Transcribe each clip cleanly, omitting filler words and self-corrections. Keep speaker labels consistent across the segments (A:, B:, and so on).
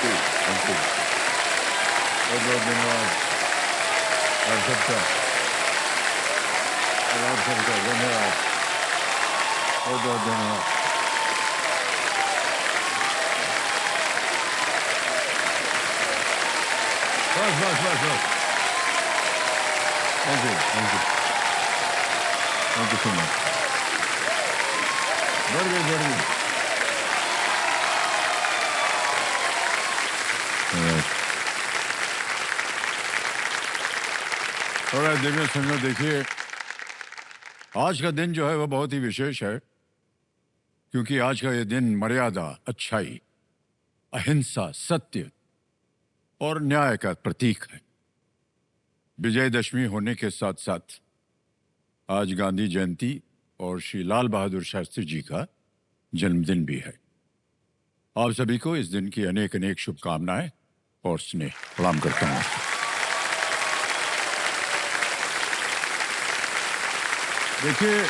A: जी, बिल्कुल। बहुत-बहुत धन्यवाद आप सबका और आप सबका धन्यवाद। बहुत-बहुत धन्यवाद। बस, बस, बस, बस। Thank you, thank you. Thank you so much. बढ़ गई, बढ़ गई। ऑलराइट। ऑलराइट, देखिए सुनिए, देखिए आज का दिन जो है वो बहुत ही विशेष है, क्योंकि आज का ये दिन मर्यादा, अच्छाई, अहिंसा, सत्य और न्याय का प्रतीक है। विजयदशमी होने के साथ साथ आज गांधी जयंती और श्री लाल बहादुर शास्त्री जी का जन्मदिन भी है। आप सभी को इस दिन की अनेक अनेक शुभकामनाएं और स्नेह प्रणाम करता हूं। देखिए,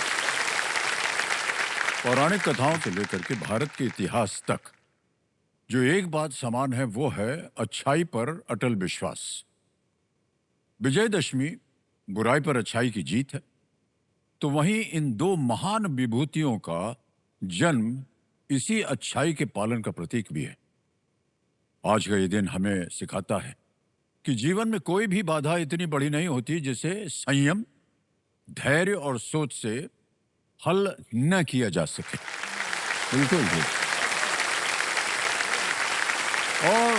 A: पौराणिक कथाओं से लेकर के भारत के इतिहास तक जो एक बात समान है वो है अच्छाई पर अटल विश्वास। विजयदशमी बुराई पर अच्छाई की जीत है, तो वहीं इन दो महान विभूतियों का जन्म इसी अच्छाई के पालन का प्रतीक भी है। आज का ये दिन हमें सिखाता है कि जीवन में कोई भी बाधा इतनी बड़ी नहीं होती जिसे संयम, धैर्य और सोच से हल न किया जा सके। बिल्कुल भी। और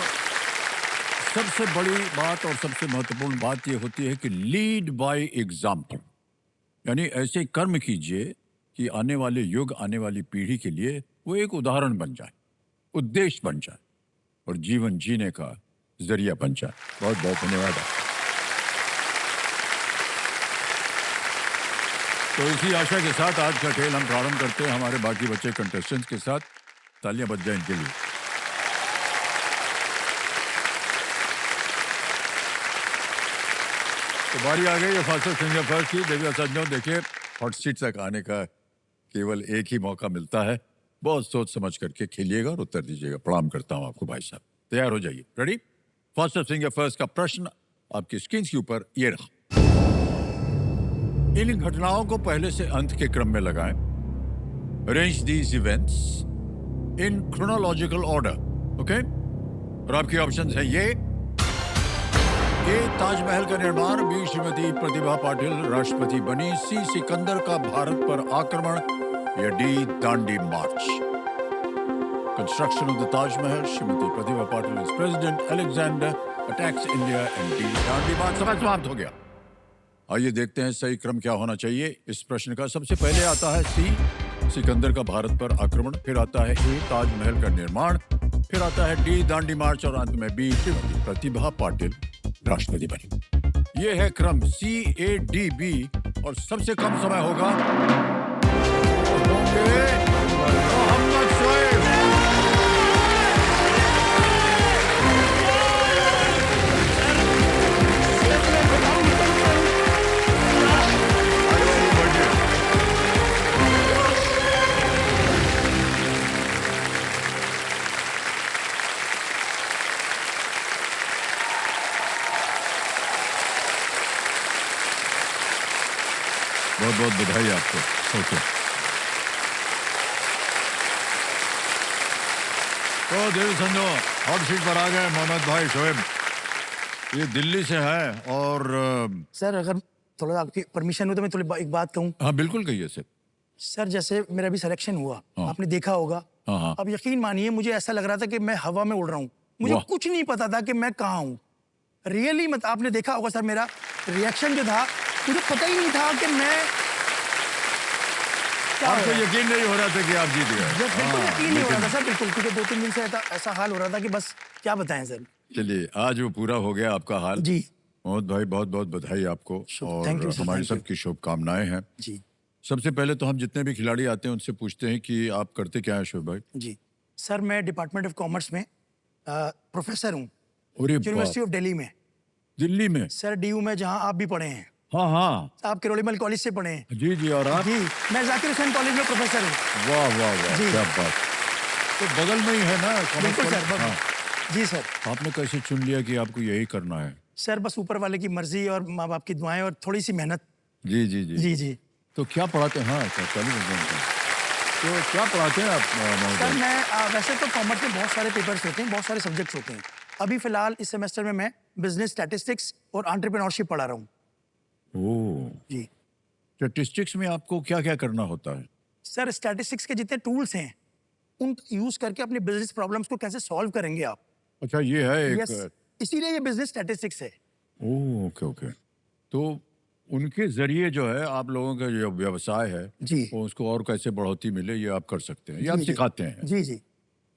A: सबसे बड़ी बात और सबसे महत्वपूर्ण बात यह होती है कि लीड बाय एग्जाम्पल, यानी ऐसे कर्म कीजिए कि आने वाले युग, आने वाली पीढ़ी के लिए वो एक उदाहरण बन जाए, उद्देश्य बन जाए और जीवन जीने का जरिया बन जाए। बहुत बहुत धन्यवाद। तो इसी आशा के साथ आज का खेल हम प्रारंभ करते हैं हमारे बाकी बच्चे कंटेस्टेंट्स के साथ। तालियां बज जाएं इनके लिए। तो बारी आ गई है फास्टर सिंगर फर्स्ट की। देविया सज्जनों, देखिए हॉट सीट तक आने का केवल एक ही मौका मिलता है। बहुत सोच समझ करके खेलिएगा और उत्तर दीजिएगा। प्रणाम करता हूं आपको भाई साहब। तैयार हो जाइए। रेडी? फास्टर सिंगर फर्स्ट का प्रश्न आपकी स्क्रीन के ऊपर ये रहा। इन घटनाओं को पहले से अंत के क्रम में लगाएं। Arrange these events in chronological order. Okay? और आपके ऑप्शंस हैं ये: ए, ताजमहल का निर्माण; बी, श्रीमती प्रतिभा पाटिल राष्ट्रपति बनी; सी, सिकंदर का भारत पर आक्रमण; या D, Dandi March. Construction of the Taj Mahal, Shrimati Pratibha Patil is president, Alexander attacks India, and D, Dandi March. समय समाप्त हो गया। आइए देखते हैं सही क्रम क्या होना चाहिए इस प्रश्न का। सबसे पहले आता है सी, सिकंदर का भारत पर आक्रमण; फिर आता है ए, ताजमहल का निर्माण; फिर आता है डी, दांडी मार्च; और अंत में बी, श्रीमती प्रतिभा पाटिल राष्ट्रपति बनी। ये है क्रम सी, ए, डी, बी। और सबसे कम समय होगा मोहम्मद शोएब। बहुत बहुत बधाई आपको। ओके, तो देवी संजो हॉट सीट पर आ गए मोहम्मद भाई शोएब। ये दिल्ली से है और
B: सर अगर थोड़ा आपकी परमिशन हो तो मैं थोड़ी एक बात कहूँ।
A: हाँ बिल्कुल कहिए सर।
B: सर जैसे मेरा भी सिलेक्शन हुआ,
A: हाँ।
B: आपने देखा होगा।
A: हाँ हाँ।
B: अब यकीन मानिए मुझे ऐसा लग रहा था कि मैं हवा में उड़ रहा हूँ। मुझे
A: वाह।
B: कुछ नहीं पता था कि मैं कहाँ हूँ। रियली मत आपने देखा होगा सर, मेरा रिएक्शन जो था, मुझे पता ही नहीं था कि मैं
A: आपको यकीन नहीं हो रहा था कि आप जीत गए?
B: बिल्कुल यकीन नहीं हो रहा था सर, बिल्कुल, क्योंकि 2-3 दिन से ऐसा हाल हो रहा था कि बस क्या बताएं सर।
A: चलिए, आज वो पूरा हो गया आपका हाल।
B: जी
A: मोहम्मद भाई बहुत बहुत बधाई आपको और
B: थैंक यू सर,
A: हमारी
B: थैंक यू।
A: सबकी शुभकामनाएं हैं।
B: जी
A: सबसे पहले तो हम जितने भी खिलाड़ी आते हैं उनसे पूछते हैं कि आप करते क्या हैं शोएब भाई?
B: जी सर, मैं डिपार्टमेंट ऑफ कॉमर्स में प्रोफेसर हूँ,
A: अरे बाप,
B: यूनिवर्सिटी ऑफ दिल्ली में।
A: दिल्ली में?
B: सर डीयू में, जहाँ आप भी पढ़े हैं।
A: हाँ हाँ
B: आप किरोड़ीमल कॉलेज से पढ़े हैं।
A: जी जी। और आप?
B: जी मैं जाकिर हुसैन कॉलेज में प्रोफेसर हूँ।
A: वाह वाह वाह,
B: जी।
A: क्या बात। तो बगल में ही है ना कॉमर्स
B: बिल्कुल सर,
A: कॉलेज?
B: बगल।
A: हाँ।
B: जी सर।
A: आपने कैसे चुन लिया कि आपको यही करना है?
B: सर बस ऊपर वाले की मर्जी और माँ बाप की दुआएं और थोड़ी सी मेहनत।
A: जी जी जी
B: जी जी।
A: तो क्या पढ़ाते हैं? हाँ सर, चालू कर दें। तो क्या पढ़ाते हैं आप
B: सर
A: महोदय?
B: मैं वैसे तो कॉमर्स में बहुत सारे पेपर्स होते हैं, बहुत सारे सब्जेक्ट्स होते हैं। अभी फिलहाल इस सेमेस्टर में मैं बिजनेस स्टैटिस्टिक्स और एंटरप्रेन्योरशिप पढ़ा रहा हूँ।
A: ओह,
B: जी
A: स्टैटिस्टिक्स में आपको क्या क्या करना होता है?
B: सर, स्टैटिस्टिक्स के जितने टूल्स हैं उन यूज करके अपने बिजनेस प्रॉब्लम्स को कैसे सॉल्व करेंगे आप।
A: अच्छा, ये है एक।
B: यस, इसीलिए ये बिजनेस स्टैटिस्टिक्स है।
A: ओह, ओके ओके। तो उनके जरिए जो है आप लोगों का जो व्यवसाय है
B: जी
A: वो उसको और कैसे बढ़ोतरी मिले, ये आप कर सकते हैं, ये आप
B: जी जी
A: सिखाते हैं।
B: जी जी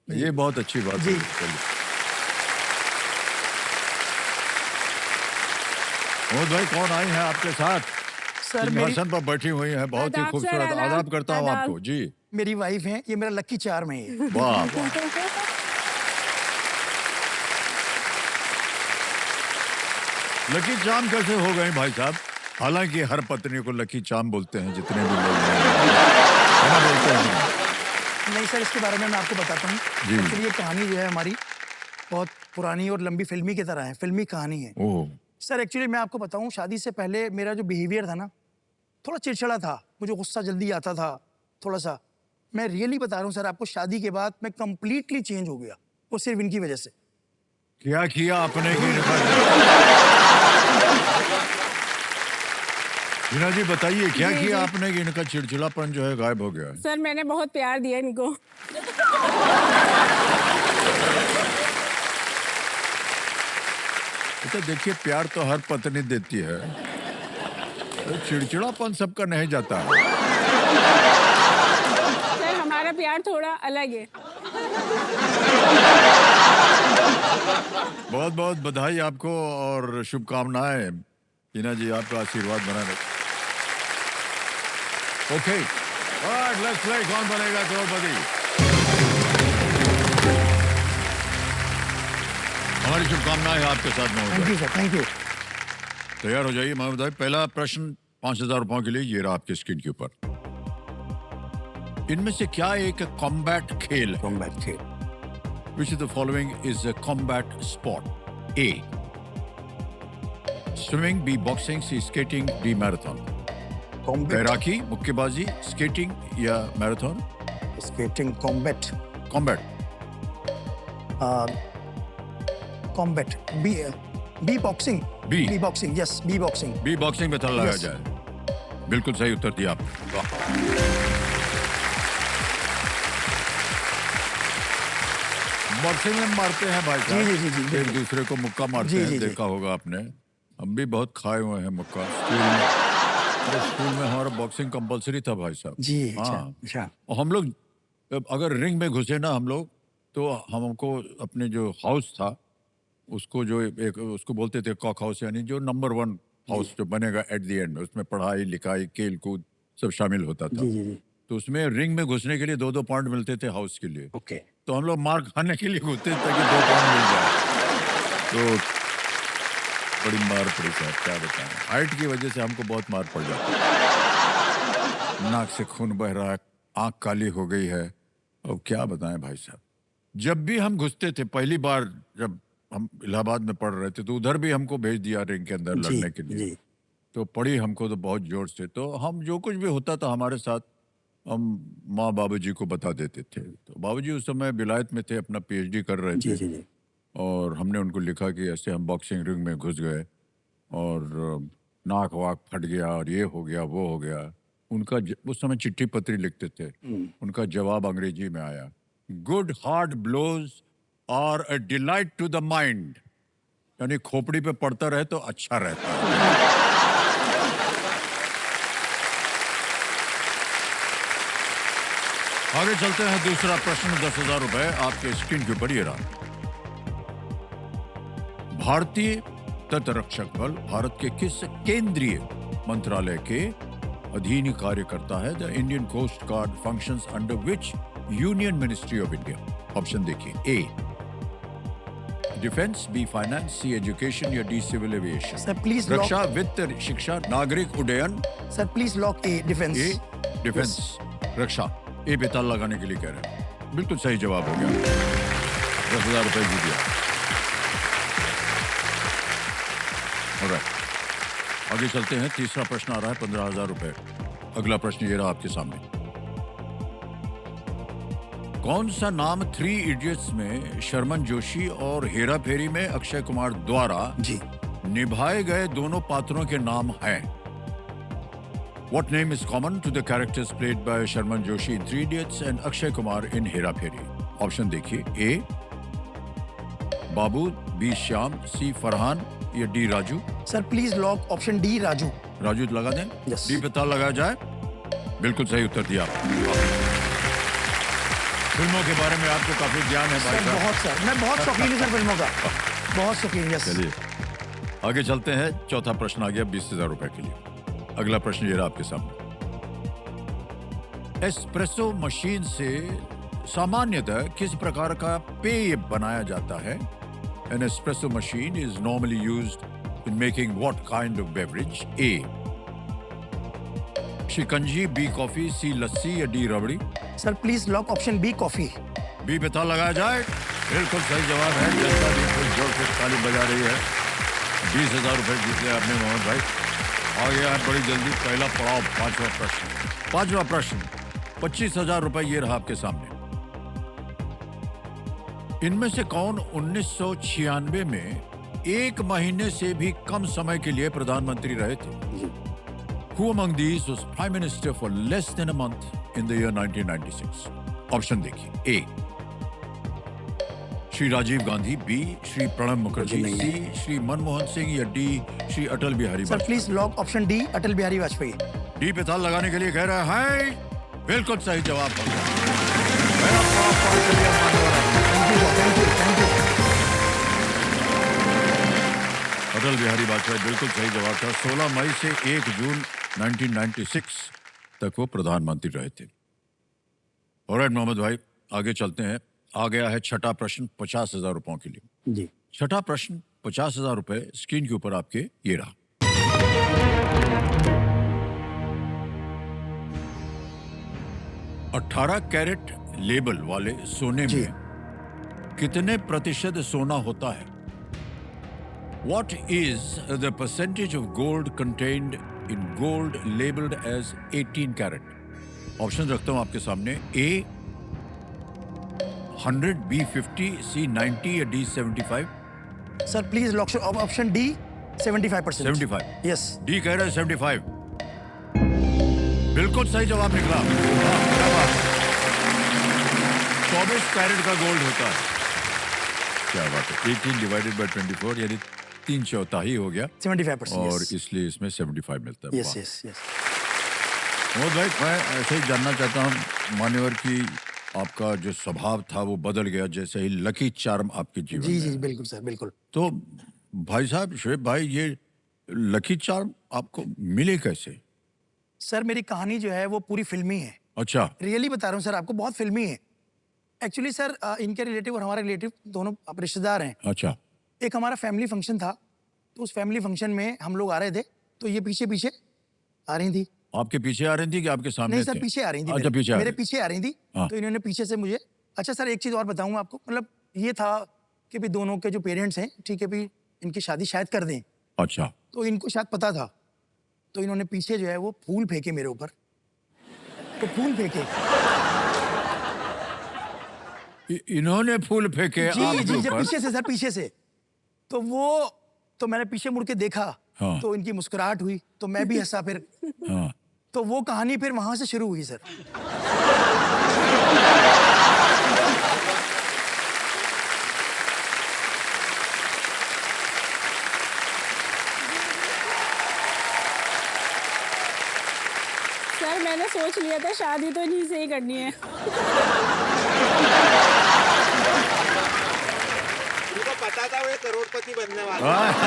A: ये बहुत अच्छी बात
B: जी।
A: है। चलिए मोहम्मद भाई, कौन आई हैं आपके साथ?
B: सर मेरी
A: सिंहासन पर बैठी हुई हैं, बहुत ही
C: आदाब सर,
A: खूबसूरत।
C: आदाब,
A: आदाब करता हूँ
C: आदाब।
A: आपको जी।
B: मेरी वाइफ है, ये मेरा लकी चार्म है ये।
A: वाह वाह। लकी चार्म कैसे हो गए भाई साहब? हालांकि हर पत्नी को लकी चार्म बोलते हैं, जितने भी लोग हैं। है ना, बोलते हैं।
B: नहीं सर, इसके बारे में मैं आपको बताता हूँ।
A: जी।
B: एक्चुअली ये कहानी जो है हमारी बहुत पुरानी और लंबी फिल्मी की तरह है, फिल्मी कहानी है।
A: ओह,
B: सर एक्चुअली मैं आपको बताऊँ, शादी से पहले मेरा जो बिहेवियर था ना, थोड़ा चिड़चिड़ा था, मुझे गुस्सा जल्दी आता था थोड़ा सा। मैं रियली बता रहा हूँ सर आपको, शादी के बाद मैं कंप्लीटली चेंज हो गया, वो सिर्फ इनकी वजह से।
A: क्या किया आपने कि हीना जी बताइए, क्या
C: जी,
A: किया
C: जी।
A: आपने कि इनका चिड़चिड़ापन जो है गायब हो गया है?
C: सर मैंने बहुत प्यार दिया इनको।
A: अच्छा देखिए, प्यार तो हर पत्नी देती है, तो चिड़चिड़ापन सबका नहीं जाता है।
C: सर हमारा प्यार थोड़ा अलग है।
A: बहुत बहुत बधाई आपको और शुभकामनाएं। हीना जी, आपका आशीर्वाद बना रहे। ओके, ऑलराइट, लेट्स प्ले कौन बनेगा करोड़पति। हमारी शुभकामनाएं हैं आपके साथ
B: थैंक
A: महोदय।
B: You sir, thank you.
A: तैयार हो जाइए मोहम्मद भाई। पहला प्रश्न 5,000 रुपयों के लिए, ये रहा आपकी स्क्रीन के ऊपर। इनमें से क्या एक कॉम्बैट खेल है?
B: कॉम्बैट खेल।
A: Which of the following is a combat sport? A. Swimming, B. Boxing, C. Skating, D. Marathon.
B: Combat,
A: तैराकी, मुक्केबाजी, स्केटिंग या marathon?
B: Skating, combat,
A: combat.
B: Combat, B boxing.
A: B.
B: B boxing, yes, B boxing.
A: B boxing में थल लगाया
B: Yes.
A: जाए। बिल्कुल सही उत्तर दिया आपने। वाह। बॉक्सिंग में मारते हैं भाई साहब,
B: जी, जी, जी, जी,
A: एक
B: बिल्कुल।
A: दूसरे को मुक्का मारते
B: जी,
A: हैं,
B: जी, जी।
A: देखा होगा आपने। हम भी बहुत खाए हुए हैं मुक्का स्कूल में। अरे स्कूल में हमारा बॉक्सिंग कंपलसरी था भाई साहब।
B: जी, अच्छा,
A: हाँ।
B: अच्छा।
A: और हम लोग अगर रिंग में घुसे ना हम लोग, तो हमको अपने जो हाउस था उसको, जो एक उसको बोलते थे कॉक हाउस, यानी जो नंबर 1 हाउस जो बनेगा एट द एंड, उसमें पढ़ाई लिखाई खेल कूद सब शामिल होता था।
B: जी जी जी।
A: तो उसमें रिंग में घुसने के लिए 2-2 पॉइंट मिलते थे हाउस के लिए।
B: ओके।
A: तो हम लोग मार खाने के लिए घुसते थे ताकि 2 पॉइंट मिल जाए। तो बड़ी मार पड़ी साहब, क्या बताएं। हाइट की वजह से हमको बहुत मार पड़ जाती है। नाक से खून बह रहा है, आंख काली हो गई है, और क्या बताएं भाई साहब। जब भी हम घुसते थे, पहली बार जब हम इलाहाबाद में पढ़ रहे थे, तो उधर भी हमको भेज दिया रिंग के अंदर
B: जी
A: लड़ने के लिए।
B: जी।
A: तो पड़ी हमको तो बहुत जोर से। तो हम जो कुछ भी होता था हमारे साथ, हम माँ बाबूजी को बता देते थे। तो बाबूजी उस समय विलायत में थे, अपना पीएचडी कर रहे
B: जी
A: थे।
B: जी जी।
A: और हमने उनको लिखा कि ऐसे हम बॉक्सिंग रिंग में घुस गए और नाक वाक फट गया और ये हो गया वो हो गया। उनका उस समय चिट्ठी पत्री लिखते थे, उनका जवाब अंग्रेजी में आया, good hard blows are a delight to the mind, यानी खोपड़ी पे पड़ता रहे तो अच्छा रहता है। आगे चलते हैं, दूसरा प्रश्न 10,000 रुपए आपके स्क्रीन के ऊपर ये रहा। भारतीय तटरक्षक बल भारत के किस केंद्रीय मंत्रालय के अधीन कार्य करता है? The Indian coast guard functions under which union ministry of India? Option देखिए, A defence, B finance, C education या D civil aviation.
B: Sir please
A: रक्षा, वित्त, शिक्षा, नागरिक उड्डयन।
B: Sir please lock A, defence.
A: A defence, रक्षा। ए पे ताला लगाने के लिए कह रहे हैं। बिल्कुल सही जवाब हो गया। 10,000 रुपए जीत गया। Alright. आगे चलते हैं। तीसरा प्रश्न आ रहा है 15,000 रुपए। अगला प्रश्न ये रहा आपके सामने। कौन सा नाम 3 इडियट्स में शर्मन जोशी और हेरा फेरी में अक्षय कुमार द्वारा
B: जी
A: निभाए गए दोनों पात्रों के नाम हैं? What name is common to the characters played by Sharman Joshi in 3 Idiots and Akshay Kumar in Hera Pheri? Option देखिए। ए बाबू, बी श्याम, सी फरहान या D Raju?
B: Sir please lock option D Raju.
A: Raju लगा दें?
B: Yes.
A: डी पे ताला लगाया जाए। बिल्कुल सही उत्तर दिया आपने। फिल्मों के बारे में आपको काफी ज्ञान है भाई
B: सर
A: साहब।
B: बहुत सर, मैं बहुत शौकीन हूँ सर फिल्मों का, बहुत शौकीन। यस
A: चलिए आगे चलते हैं। चौथा प्रश्न आ गया 20,000 रुपए के लिए। अगला प्रश्न ये रहा आपके सामने। एस्प्रेसो मशीन से सामान्यतः किस प्रकार का पेय बनाया जाता है? An espresso machine is normally used in making what kind of beverage? A. Shikanji, B coffee, C lassi या D rabri?
B: Sir please lock option B coffee.
A: B पे ताला लगाया जाए। बिल्कुल सही जवाब है। जनता भी खुद जोर से ताली बजा रही है। 20,000 रुपए जीत लिया आपने मोहम्मद भाई। आ गया है बड़ी जल्दी पहला पड़ाव, पांचवा प्रश्न। 25,000 रुपए ये रहा आपके सामने। इनमें से कौन 1996 में 1 महीने से भी कम समय के लिए प्रधानमंत्री रहे थे? Who among these was prime minister for less than a month in the year 1996? Option देखिए। ए श्री राजीव गांधी, बी श्री प्रणब मुखर्जी, सी श्री मनमोहन सिंह या D Shri Atal Bihari
B: sir
A: Vajpayee?
B: Please lock option D Atal Bihari Vajpayee.
A: D पे ताल लगाने के लिए कह रहा है। बिल्कुल सही जवाब हो गया। पहला पड़ाव पार कर लिया मान्यवर आपने।
B: Thank you.
A: अटल बिहारी वाजपेयी बिल्कुल सही जवाब था। 16 मई से 1 जून 1996 तक वो प्रधानमंत्री रहे थे। ऑलराइट मोहम्मद भाई आगे चलते हैं। आ गया है छठा प्रश्न 50,000 रुपयों के लिए।
B: जी
A: छठा प्रश्न 50,000 रुपए स्क्रीन के ऊपर आपके ये रहा। 18 कैरेट लेबल वाले सोने
B: जी।
A: में कितने प्रतिशत सोना होता है? What is the percentage of gold contained in gold labeled as 18 carat? Option रखता हूं आपके सामने। ए 100, बी 50, सी 90 या D 75?
B: Sir please lock option D 75%।
A: 75।
B: Yes
A: D कह रहे हैं 75। बिल्कुल सही जवाब निकला। वाह, क्या बात है। 24 कैरेट का गोल्ड होता है। क्या बात है। 18 डिवाइडेड बाय 24 यानी 3/4 हो गया
B: 75%।
A: और इसलिए इसमें 75 मिलता है।
B: यस
A: वाह।
B: Yes yes.
A: मोहम्मद भाई मैं ऐसे ही जानना चाहता हूँ मान्यवर की आपका जो स्वभाव था वो बदल गया जैसे ही लकी चार्म आपके जीवन
B: जी
A: में
B: जी
A: आया।
B: बिल्कुल सर बिल्कुल।
A: तो भाई साहब शुएब भाई ये लकी चार्म आपको मिले कैसे?
B: सर मेरी कहानी जो है वो पूरी फिल्मी है।
A: अच्छा
B: रियली बता रहा हूँ सर आपको, बहुत फिल्मी है। एक्चुअली सर इनके रिलेटिव और हमारे रिलेटिव दोनों आप रिश्तेदार हैं।
A: अच्छा
B: एक हमारा फैमिली फंक्शन था, तो उस फैमिली फंक्शन में हम लोग आ रहे थे, तो ये पीछे पीछे आ रही थी।
A: आपके पीछे आ रही थी कि आपके सामने
B: नहीं सर
A: थे?
B: पीछे आ रही थी।
A: अच्छा पीछे आ
B: मेरे
A: रही।
B: पीछे आ रही थी।
A: हाँ।
B: तो इन्होंने पीछे से मुझे, अच्छा सर एक चीज और बताऊंगा आपको, मतलब ये था कि भी दोनों के जो पेरेंट्स हैं, ठीक है, भी इनकी शादी शायद कर दें,
A: अच्छा
B: तो इनको शायद पता था, तो इन्होंने पीछे जो है वो फूल फेंके मेरे ऊपर। तो फूल फेंके
A: इन्होंने फूल फेंके
B: जी
A: आपके
B: जी जी
A: ऊपर?
B: पीछे से सर, पीछे से। तो वो, तो मैंने पीछे मुड़ के देखा।
A: हाँ।
B: तो इनकी मुस्कुराहट हुई, तो मैं भी हंसा फिर।
A: हाँ
B: तो वो कहानी फिर वहां से शुरू हुई सर।
C: सर मैंने सोच लिया था शादी तो इन्हीं से ही करनी है।
D: उनको पता था वो ये करोड़पति बनने वाला है।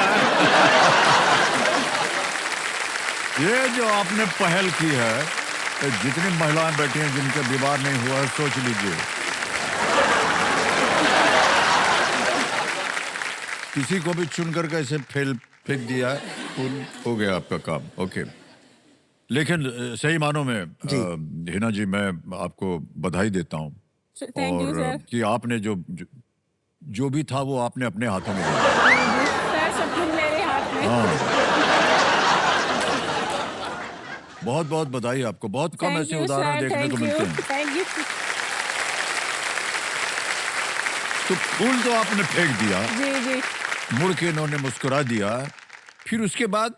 A: ये जो आपने पहल की है तो जितनी महिलाएं बैठी हैं जिनका विवाह नहीं हुआ है सोच लीजिए किसी को भी चुन कर कैसे फेंक दिया है, फूल हो गया आपका काम। ओके लेकिन सही मानों में हिना जी मैं आपको बधाई देता हूँ
C: थैंक यू
A: और
C: सर।
A: कि आपने जो जो भी था वो आपने अपने हाथों में लिया।
C: सर सब कुछ मेरे हाथ में।
A: हाँ। बहुत बहुत बधाई आपको, बहुत कम
C: थैंक
A: ऐसे
C: यू
A: उदाहरण
C: सर,
A: देखने को
C: थैंक
A: मिलते
C: यू,
A: हैं।
C: Thank you.
A: तो फूल तो आपने फेंक दिया,
C: जी जी
A: मुड़ के इन्होंने मुस्कुरा दिया, फिर उसके बाद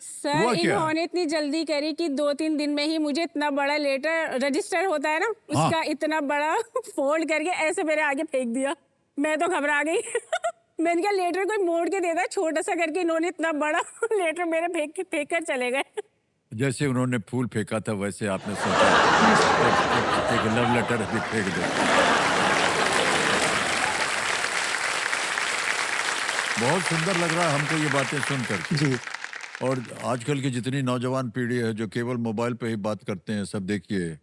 C: सर,
A: हुआ क्या?
C: इन्होंने इतनी जल्दी करी कि 2-3 दिन में ही मुझे इतना बड़ा लेटर रजिस्टर होता है ना,
A: हाँ।
C: उसका इतना बड़ा फोल्ड करके ऐसे मेरे आगे फेंक दिया। मैं तो घबरा गई। मैंने कहा लेटर कोई मोड़ के देता है, छोटा सा करके इन्होंने इतना बड़ा लेटर मेरे फेंक कर चले गए।
A: जैसे उन्होंने फूल फेंका था वैसे आपने सोचा एक लव लेटर भी फेंक दो। बहुत सुंदर लग रहा है हमको ये बातें सुनकर।
B: जी
A: और आजकल की जितनी नौजवान पीढ़ी है जो केवल मोबाइल पे ही बात करते हैं, सब देखिए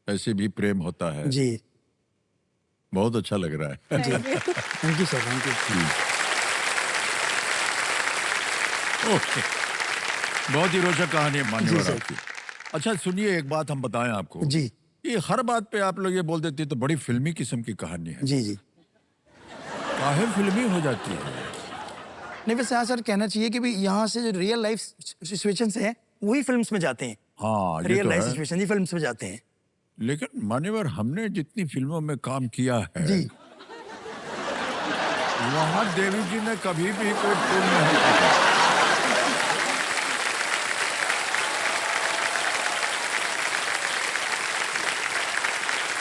A: ऐसे भी प्रेम होता है।
B: जी
A: बहुत अच्छा लग रहा है।
B: Thank you sir, thank you.
A: Okay, बहुत ही रोचक कहानी है
B: जी
A: मान्यवर
B: सर।
A: आपकी। अच्छा सुनिए, एक बात हम बताएं आपको।
B: जी
A: ये हर बात पे आप लोग ये बोल देते हैं तो बड़ी फिल्मी किस्म की कहानी है,
B: जी जी।
A: काहे फिल्मी हो जाती है?
B: नहीं वैसे हाँ सर, कहना चाहिए कि भी यहाँ से जो रियल लाइफ सिचुएशंस हैं वही फिल्म्स में जाते हैं।
A: हाँ ये
B: रियल
A: तो
B: लाइफ
A: है,
B: सिचुएशन ही फिल्म्स में जाते हैं।
A: लेकिन मान्यवर हमने जितनी फिल्मों में काम किया है
B: जी
A: वहाँ देवी जी ने कभी भी कोई फूल नहीं फेंका।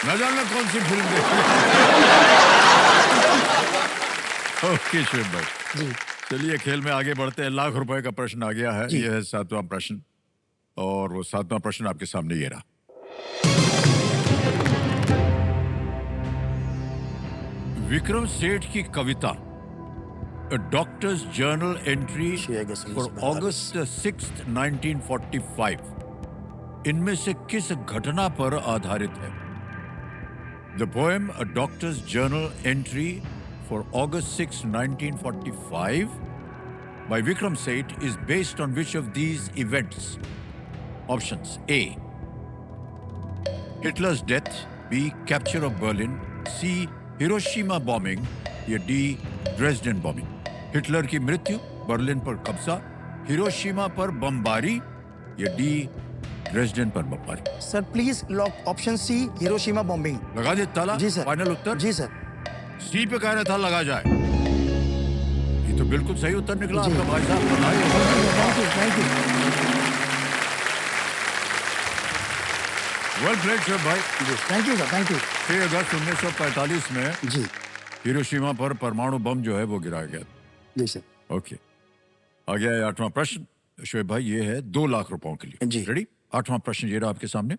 A: न जाने कौन सी फिल्म देखी। ओके शिव भाई,
B: जी
A: चलिए खेल में आगे बढ़ते हैं। लाख रुपए का प्रश्न आ गया है,
B: जी।
A: ये है 7वां प्रश्न, और वो 7वां प्रश्न आपके सामने ये रहा। विक्रम सेठ की कविता A Doctor's Journal Entry for August 6th, 1945 इनमें से किस घटना पर आधारित है? The poem A Doctor's Journal Entry for August 6, 1945 by Vikram Seth is based on which of these events? Options: A. Hitler's death, B. Capture of Berlin, C. Hiroshima bombing, या D. Dresden bombing. Hitler की मृत्यु, Berlin पर कब्जा, Hiroshima पर बमबारी, या D. Dresden पर बमबारी।
B: Sir please lock option C, Hiroshima bombing.
A: लगा दे ताला?
B: जी सर।
A: फाइनल उत्तर?
B: जी सर।
A: सी पे कह रहा था लगा जाए। ये तो बिल्कुल सही उत्तर निकला
B: जी।
A: आपका भाई साहब, बधाई हो।
B: Thank you.
A: Well played sir भाई।
B: Thank you sir, thank you.
A: 6 अगस्त 1945 में
B: जी
A: हिरोशिमा पर परमाणु बम जो है वो गिराया गया।
B: जी सर।
A: ओके, आ गया है 8वां प्रश्न। शोएब भाई ये है 2 लाख रुपयों के लिए।
B: जी।
A: रेडी? 8वां प्रश्न ये रहा आपके सामने।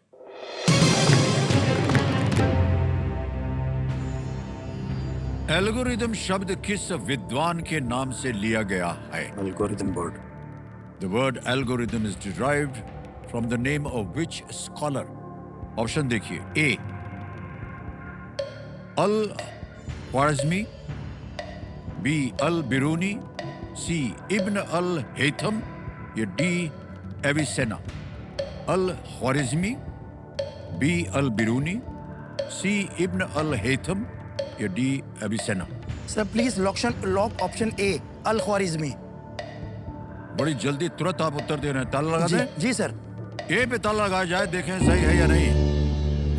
A: एल्गोरिदम शब्द किस विद्वान के नाम से लिया गया है?
B: Algorithm board.
A: The word algorithm is derived from the name of which scholar? Option देखिए। A. अल-ख्वारिज़मी, B. अल-बिरूनी, C. Ibn al-Haytham, या D. एविसेना। अल-ख्वारिज़मी, B. अल-बिरूनी, C. इब्न अल-हैथम, या D. Avicenna.
B: Sir please lock option A, al Khwarizmi.
A: बड़ी जल्दी तुरंत आप उत्तर दे रहे हैं, ताला लगा
B: जी
A: दें?
B: जी सर।
A: ए पे ताला लगाया जाए, देखें सही है या नहीं।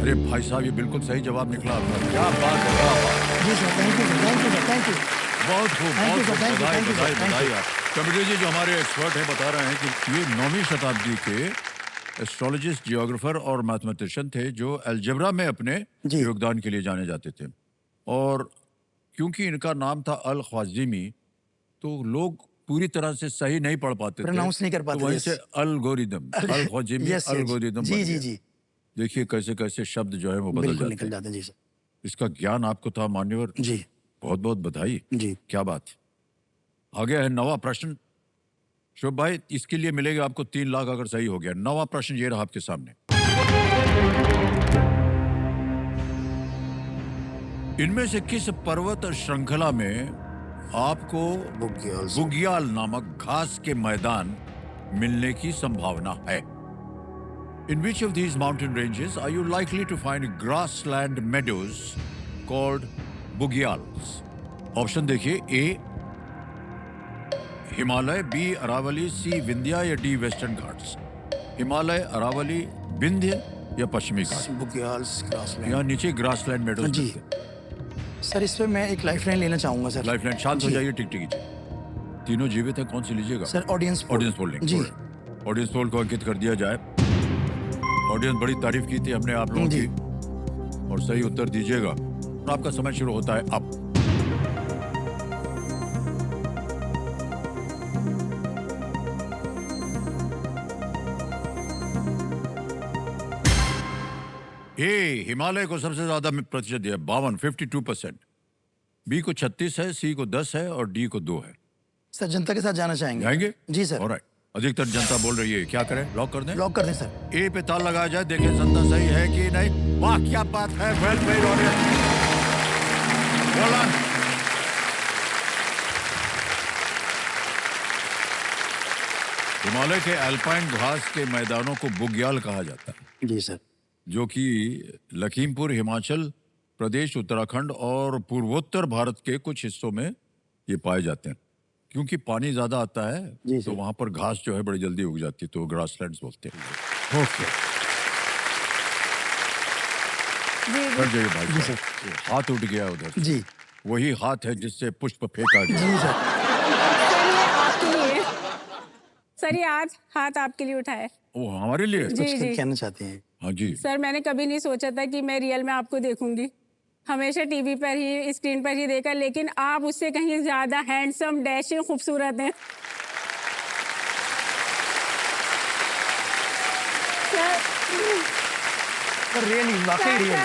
A: अरे भाई साहब ये बिल्कुल सही जवाब निकला आपका, क्या बात है, क्या बात।
B: जी sir, thank you sir, thank you sir, thank you.
A: बहुत खूब,
B: Thank you,
A: बहुत खूब,
B: sir, thank you,
A: बधाई
B: thank you, sir,
A: बधाई
B: thank
A: बधाई
B: you.
A: आप। कमिटी जी जो हमारे एक्सपर्ट हैं बता रहे हैं कि ये 9वीं शताब्दी के एस्ट्रोलॉजिस्ट, जियोग्राफर और मैथमेटिशियन थे जो अलजेब्रा में अपने
B: जी।
A: योगदान के लिए जाने जाते थे। और क्योंकि इनका नाम था अल ख्वारिज़मी, तो लोग पूरी तरह से सही नहीं पढ़ पाते थे,
B: Pronounce नहीं कर पाते
A: तो वहीं
B: थे।
A: से अल्गोरिदम, अल ख्वारिज़मी,
B: Yes, yes.
A: अल्गोरिदम
B: जी
A: बन
B: जी
A: गया।
B: जी
A: देखिए कैसे कैसे शब्द जो है वो बदल
B: बिल्कुल
A: जाते
B: निकल
A: हैं।
B: जाते हैं। जी सर।
A: इसका ज्ञान आपको था मान्यवर,
B: जी
A: बहुत बहुत बधाई।
B: जी।
A: क्या बात। आ गया है 9वां प्रश्न। शोभ भाई इसके लिए मिलेगा आपको 3 लाख अगर सही हो गया। 9वां प्रश्न ये रहा आपके सामने। इनमें से किस पर्वत श्रृंखला में आपको बुग्याल नामक घास के मैदान मिलने की संभावना है? In which of these mountain ranges are you likely to find grassland meadows called bugyals? Option देखिए, ए हिमालय, बी अरावली, सी विंध्या या डी वेस्टर्न घाट्स। हिमालय, अरावली, विंध्य या पश्चिमी घाट।
B: बुग्याल ग्रासलैंड।
A: यहाँ नीचे ग्रासलैंड मेडोज
B: जी। सर इस पे मैं एक लाइफलाइन लेना चाहूंगा सर।
A: लाइफलाइन। शांत हो
B: जी।
A: जाइए, टिक टिक। तीनों जीवित है, कौन सी लीजिएगा?
B: सर ऑडियंस
A: ऑडियंस पोल लेंगे।
B: जी।
A: ऑडियंस पोल को अंकित कर दिया जाए। ऑडियंस बड़ी तारीफ की थी हमने आप लोगों
B: जी।
A: की, और सही उत्तर दीजिएगा। और आपका समय शुरू होता है अब। ए हिमालय को सबसे ज्यादा प्रतिशत दिया, 52% बी को 36 है, सी को 10 है और डी को 2 है।
B: सर जनता के साथ जाना चाहेंगे?
A: जाएंगे?
B: जी सर।
A: ऑलराइट। अधिकतर जनता बोल रही है, क्या करें? लॉक कर दें?
B: लॉक कर दें सर।
A: ए पे ताल लगाया जाए, देखें जनता सही है कि नहीं। वाह क्या बात है, well played audience. Well done. Himalaya के अल्पाइन घास के मैदानों को बुग्याल कहा जाता है,
B: जी सर।
A: जो कि लखीमपुर, हिमाचल प्रदेश, उत्तराखंड और पूर्वोत्तर भारत के कुछ हिस्सों में ये पाए जाते हैं। क्योंकि पानी ज्यादा आता है
B: जी
A: तो
B: सर।
A: वहां पर घास जो है बड़ी जल्दी उग जाती है, तो ग्रासलैंड्स बोलते हैं। ओके,
C: जी
A: कर
C: जी
A: जाइए भाई साहब। हाथ उठ गया उधर से।
B: जी।
A: वही हाथ है जिससे पुष्प फेंका गया।
B: जी सर।
C: सर ये आपके लिए। सर ये आज हाथ आपके लिए उठाए।
A: वो हमारे लिए?
C: जी
B: कुछ
C: जी
B: कहना चाहते हैं?
A: हाँ जी।
C: सर मैंने कभी नहीं सोचा था कि मैं रियल में आपको देखूंगी। हमेशा टीवी पर ही, स्क्रीन पर ही देखा, लेकिन आप उससे कहीं ज्यादा हैंडसम, डैशिंग, खूबसूरत हैं।
B: सर रियली, वाकई
C: सर,
B: रियली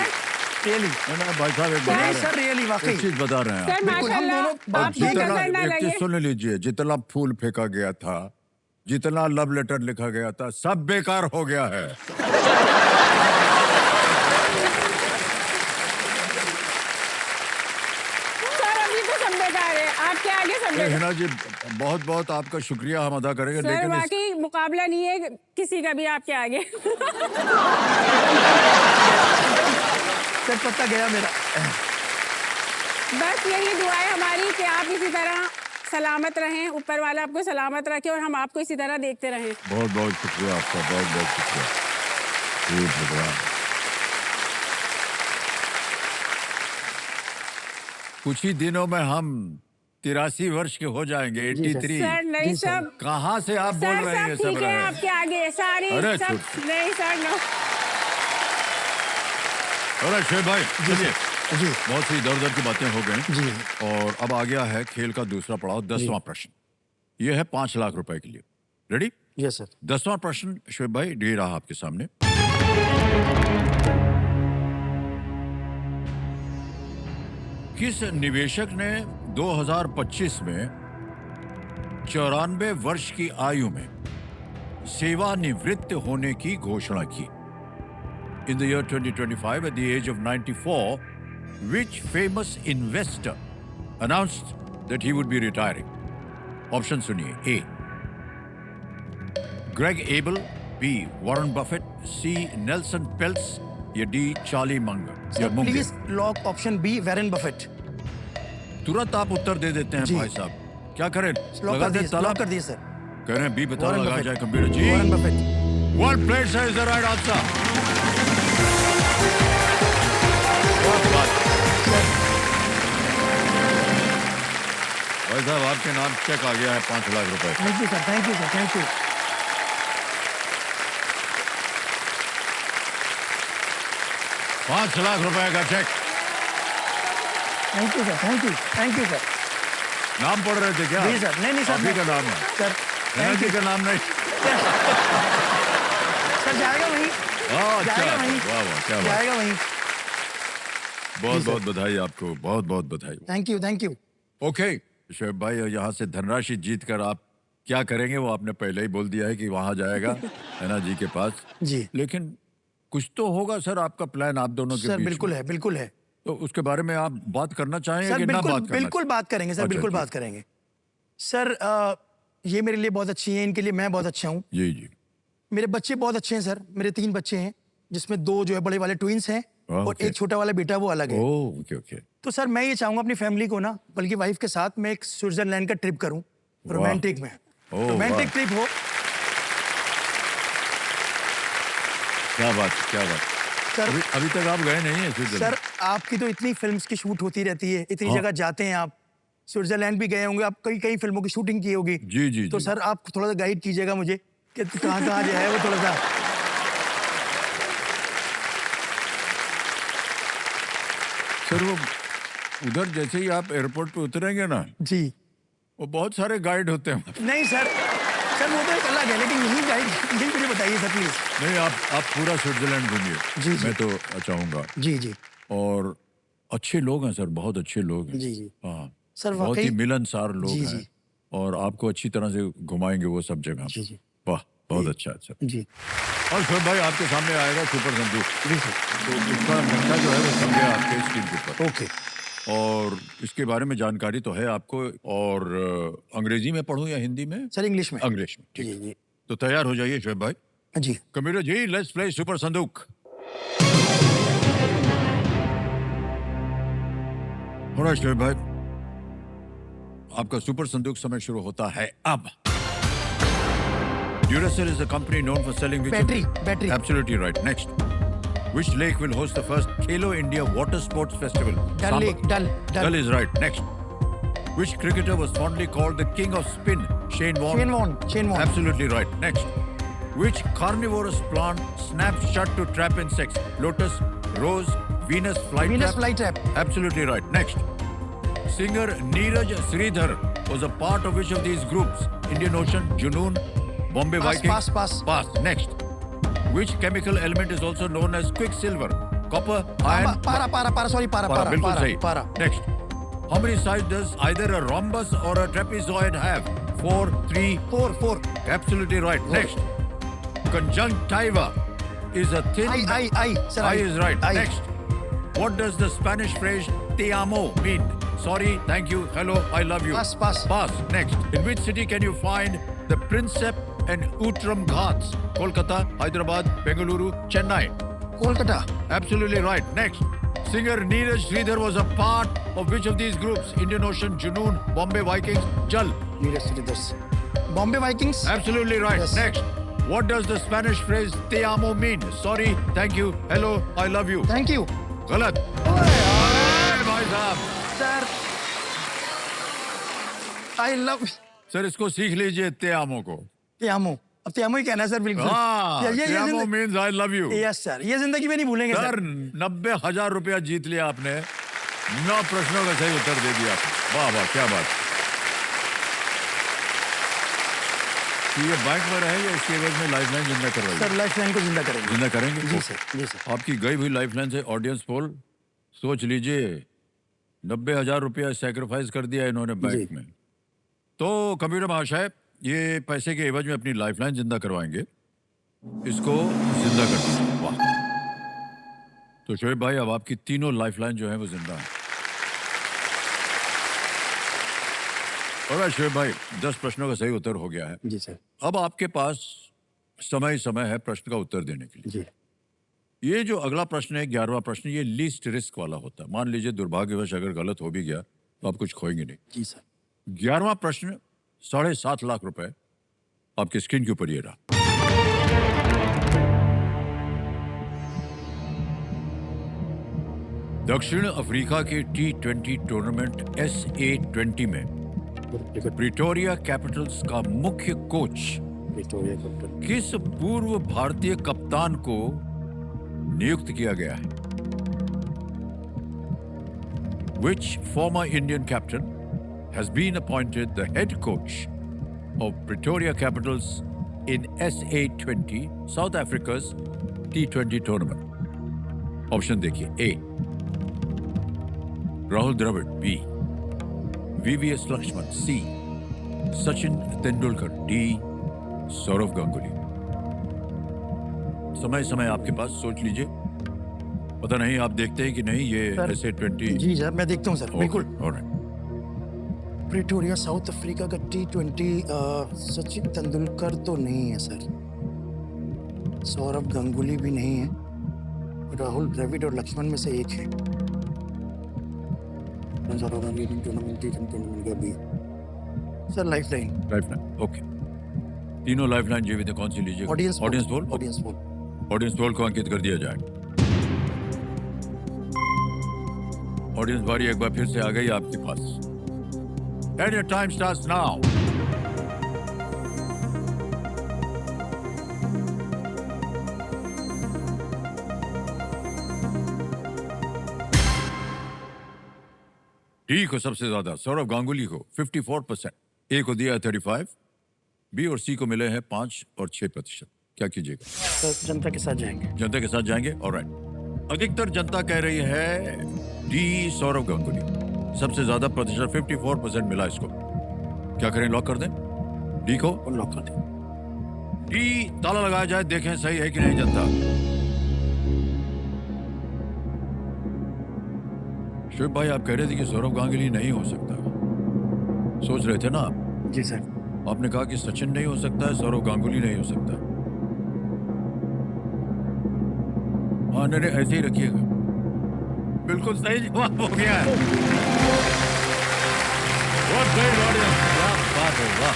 B: रियली।
A: नहीं, भाई साहब एक बता
B: नहीं
A: रहे
B: सर रियली,
A: हैं,
B: वाकई।
A: एक चीज बता रहे हैं
C: सर
A: आप।
B: बिल्कुल, हम
C: माशाल्लाह,
B: दोनों
C: आप ये
A: जितना
C: नजर ना
A: एक चीज
C: लगे।
A: सुन लीजिए, जितना फूल फेंका गया था, जितना लव लेटर लिखा गया था, सब बेकार हो गया है।
C: सर अभी तो सब बेकार है, आपके आगे सब बेकार।
A: हिना जी, बहुत बहुत आपका शुक्रिया हम अदा करेंगे,
C: सर
A: लेकिन
C: वाकई मुकाबला नहीं है किसी का भी आपके आगे।
B: सर पता गया मेरा।
C: बस यही दुआ है हमारी कि आप इसी तरह सलामत रहें, ऊपर वाला आपको सलामत रखे और हम आपको इसी तरह देखते रहें।
A: बहुत बहुत शुक्रिया आपका, बहुत बहुत शुक्रिया। हे भगवान। कुछ ही दिनों में हम 83 वर्ष के हो जाएंगे, 83।
C: सर नहीं सब,
A: कहाँ से आप बोल
C: सर
A: रहे हैं
C: सब
A: सब
C: ठीक है
A: रहे?
C: आपके आगे सारी
A: अरे
C: सब।
A: छोड़।
C: नहीं सर नो।
A: अरे शेख भाई, चलिए,
B: जी
A: बहुत सी इधर उधर की बातें हो गई
B: जी।
A: और अब आ गया है खेल का दूसरा पड़ाव, 10वां प्रश्न। यह है 5 लाख रुपए के लिए। रेडी?
B: Yes sir.
A: 10वां प्रश्न शुएब भाई डी रहा आपके सामने। किस निवेशक ने 2025 में 94 वर्ष की आयु में सेवानिवृत्त होने की घोषणा की? In the year 2025, at the age of 94, which famous investor announced that he would be retiring? Option सुनिए। A. Greg Abel, B. Warren Buffett, C. Nelson Peltz या D. Charlie Munger या
B: सर
A: मुंगे?
B: Please lock option B, Warren Buffett.
A: तुरंत आप उत्तर दे देते हैं
B: जी।
A: भाई साहब, क्या करें?
B: लॉक
A: लगा
B: कर
A: दे
B: दिए,
A: ताला?
B: लॉक कर दिए सर।
A: कह रहे हैं बी पे ताला
B: वॉरेन
A: लगाया
B: बफेट।
A: जाए computer ji.
B: Warren Buffett.
A: One place is the right answer. बहुत बात। भाई साहब आपके नाम चेक आ गया है 5 लाख रुपए।
B: Thank you sir, thank you sir, thank you.
A: $5 lakh का cheque.
B: Thank you sir, thank you, thank you sir.
A: नाम पढ़ रहे थे क्या?
B: जी सर, नहीं सर।
A: आप ही का नाम है?
B: सर
A: हिना
B: थैंक
A: जी
B: यू
A: का नाम नहीं?
B: सर, जाएगा वहीं,
A: अच्छा,
B: जाएगा वहीं,
A: वाह वाह, क्या बात।
B: जाएगा वहीं।
A: बहुत
B: सर।
A: बहुत बधाई आपको, बहुत बहुत बधाई।
B: Thank you, thank you.
A: Okay Shoaib भाई, यहाँ से धनराशि जीत कर आप क्या करेंगे वो आपने पहले ही बोल दिया है कि वहां जाएगा हिना जी के पास।
B: जी
A: लेकिन कुछ तो होगा सर आपका प्लान आप दोनों के
B: सर,
A: बीच
B: बिल्कुल
A: में।
B: है, बिल्कुल है
A: तो उसके बारे में आप बात करना चाहेंगे
B: सर।
A: कि ना
B: बिल्कुल
A: बात करना?
B: बिल्कुल बात करेंगे सर,
A: अच्छा,
B: बिल्कुल
A: जी।
B: बात करेंगे सर। ये मेरे लिए बहुत अच्छी है, इनके लिए मैं बहुत अच्छा हूँ।
A: जी जी।
B: मेरे बच्चे बहुत अच्छे हैं सर। मेरे 3 बच्चे हैं, जिसमें 2 जो है बड़े वाले ट्विंस हैं
A: हाँ,
B: और
A: ओके।
B: एक छोटा वाला बेटा वो अलग है।
A: Oh okay okay.
B: तो सर मैं ये चाहूंगा अपनी फैमिली को ना, बल्कि वाइफ के साथ मैं एक स्विट्जरलैंड का ट्रिप करूं, रोमांटिक में।
A: ओह,
B: रोमांटिक
A: वाह।
B: ट्रिप हो।
A: क्या बात, क्या बात।
B: सर
A: अभी तक आप गए नहीं है स्विट्जरलैंड?
B: सर आपकी तो इतनी फिल्म्स की शूट होती रहती है, इतनी
A: हाँ।
B: जगह जाते हैं आप, स्विट्जरलैंड भी गए होंगे आप, कई कई फिल्मों की शूटिंग की होगी।
A: जी, जी,
B: तो
A: जी।
B: सर आप थोड़ा सा गाइड कीजिएगा मुझे कि कहाँ कहाँ जो है वो थोड़ा सा।
A: सर वो उधर जैसे ही आप एयरपोर्ट पे उतरेंगे ना,
B: जी
A: वो बहुत सारे गाइड होते हैं।
B: नहीं सर, सर वो तो एक अलग है, लेकिन यही गाइड यही मुझे बताइए सर प्लीज।
A: नहीं, आप पूरा स्विट्जरलैंड घूमिए।
B: जी, जी।
A: मैं तो चाहूंगा।
B: जी जी
A: और अच्छे लोग हैं सर, बहुत अच्छे लोग हैं।
B: जी, जी।
A: हाँ,
B: सर
A: बहुत ही
B: वाकई।
A: मिलनसार लोग
B: जी,
A: हैं।
B: जी।
A: और आपको अच्छी तरह से घुमाएंगे वो सब जगह।
B: जी, जी।
A: वाह, बहुत अच्छा सर।
B: जी
A: और शोएब भाई आपके सामने आएगा सुपर संदूक।
B: जी सर।
A: तो उसका नक्शा जो है वो संगे आपके स्क्रीन के ऊपर।
B: ओके।
A: और इसके बारे में जानकारी तो है आपको। और अंग्रेजी में पढ़ूं या हिंदी में?
B: सर इंग्लिश में।
A: अंग्रेजी में, ठीक
B: जी
A: है।
B: जी
A: तो तैयार हो जाइए शोएब भाई।
B: जी।
A: Computer ji, let's play super Sandook. थोड़ा शोएब भाई, आपका सुपर संदूक समय शुरू होता है अब। Duracell is a company known for selling which
B: battery.
A: Absolutely right. Next. Which lake will host the first Khelo India Water Sports Festival?
B: Dal lake, Dal
A: Dal is right. Next. Which cricketer was fondly called the king of spin? Shane Warne.
B: Shane Warne।
A: Absolutely right. Next. Which carnivorous plant snaps shut to trap insects? Lotus, rose, Venus
B: Venus
A: flytrap?
B: flytrap।
A: Absolutely right. Next. Singer Neeraj Sridhar was a part of which of these groups? Indian Ocean, Junoon, Bombay Vikings?
B: Pass।
A: Next. Which chemical element is also known as quicksilver? Copper, iron?
B: पारा sorry
A: Para,
B: पारा
A: बिल्कुल सही।
B: पारा।
A: Next. How many sides does either a rhombus or a trapezoid have? 4, 3,
B: 4।
A: Absolutely right. Next. Conjunctiva is a thin...
B: I sir
A: I is right.
B: I.
A: Next. What does the Spanish phrase te amo mean? Sorry, thank you, hello, I love you.
B: Pass।
A: Next. In which city can you find the Prinsep and Utram Ghats? Kolkata, Hyderabad, Bengaluru, Chennai.
B: Kolkata.
A: Absolutely right. Next. Singer Neeraj Sridhar was a part of which of these groups? Indian Ocean, Junoon, Bombay Vikings, Jal.
B: Neeraj Shridhar. Bombay Vikings.
A: Absolutely right.
B: Yes.
A: Next. What does the Spanish phrase te amo mean? Sorry, thank you, hello, I love you.
B: Thank you.
A: गलत। अरे भाई साहब,
B: sir I love
A: sir इसको सीख लीजिए te amo को।
B: त्यामो। अब त्यामो ही कहना है सर, बिल्कुल।
A: हाँ,
B: ये
A: te amo
B: जिंदगी-
A: means I love you।
B: Yes sir, ये जिंदगी में नहीं भूलेंगे
A: सर
B: सर।
A: 90,000 रुपया जीत लिया आपने। 9 प्रश्नों का सही उत्तर दे दिया आपने। वाह वाह, क्या बात। तो ये बैंक में रहे या इसके एवज में लाइफलाइन जिंदा करवाई?
B: सर लाइफलाइन को जिंदा करेंगे।
A: जिंदा करेंगे?
B: जी सर, जी सर।
A: आपकी गई हुई लाइफलाइन से ऑडियंस पोल सोच लीजिए, 90,000 रुपया सैक्रिफाइस कर दिया इन्होंने बैंक
B: जी।
A: में। तो कंप्यूटर महाशय, ये पैसे के एवज में अपनी लाइफलाइन जिंदा करवाएंगे। इसको जिंदा कर दीजिए। वाह। तो शोएब भाई, अब आपकी तीनों लाइफलाइन जो है वो जिंदा है। और शोएब भाई, 10 प्रश्नों का सही उत्तर हो गया है।
B: जी सर।
A: अब आपके पास समय है प्रश्न का उत्तर देने के लिए।
B: जी
A: ये जो अगला प्रश्न है, 11वां प्रश्न, ये लीस्ट रिस्क वाला होता है। मान लीजिए दुर्भाग्यवश अगर गलत हो भी गया तो आप कुछ खोएंगे नहीं।
B: जी सर।
A: 11वां प्रश्न 7.5 लाख रुपए आपकी स्क्रीन के ऊपर ये रहा। दक्षिण अफ्रीका के T20 टूर्नामेंट SA20 में प्रिटोरिया कैपिटल्स का मुख्य कोच किस पूर्व भारतीय कप्तान को नियुक्त किया गया है? Which former Indian captain has been appointed the head coach of Pretoria Capitals in SA20, South Africa's T20 tournament? Option देखिए। A. Rahul Dravid, B. VVS Laxman, C. Sachin Tendulkar, D. Sourav Ganguly. समय आपके पास, सोच लीजिए। पता नहीं आप देखते हैं कि नहीं ये
B: सर,
A: SA20?
B: जी सर, मैं देखता हूँ सर, बिल्कुल।
A: ऑलराइट।
B: प्रिटोरिया साउथ अफ्रीका का T20 सचिन तेंदुलकर तो नहीं है सर, सौरभ गांगुली भी नहीं है, राहुल द्रविड़ और लक्ष्मण में से एक है। Sir life line.
A: Lifeline, okay. तीनों लाइफलाइन जीवित है, कौन सी लीजिएगा?
B: Audience
A: audience poll.
B: Audience poll.
A: Audience poll को अंकित कर दिया जाए। ऑडियंस बारी एक बार फिर से आ गई आपके पास। And your time starts now. D को सबसे ज्यादा सौरव गांगुली को 54%, ए को दिया है 35, बी और सी को मिले हैं 5 और 6%। क्या कीजिएगा?
B: सर जनता के साथ जाएंगे।
A: जनता के साथ जाएंगे, ऑलराइट। अधिकतर जनता कह रही है डी सौरव गांगुली। सबसे ज्यादा प्रतिशत 54% मिला इसको। क्या करें, लॉक कर दें डी को?
B: और लॉक कर दें।
A: डी ताला लगाया जाए, देखें सही है कि नहीं जनता। शुभ भाई, आप कह रहे थे कि सौरव गांगुली नहीं हो सकता, सोच रहे थे ना आप?
B: जी सर।
A: आपने कहा कि सचिन नहीं हो सकता है, सौरव गांगुली नहीं हो सकता। हाँ, नहीं ऐसे ही रखिएगा। बिल्कुल सही जवाब हो गया है। बहुत सही ऑडियंस, क्या बात है, वाह।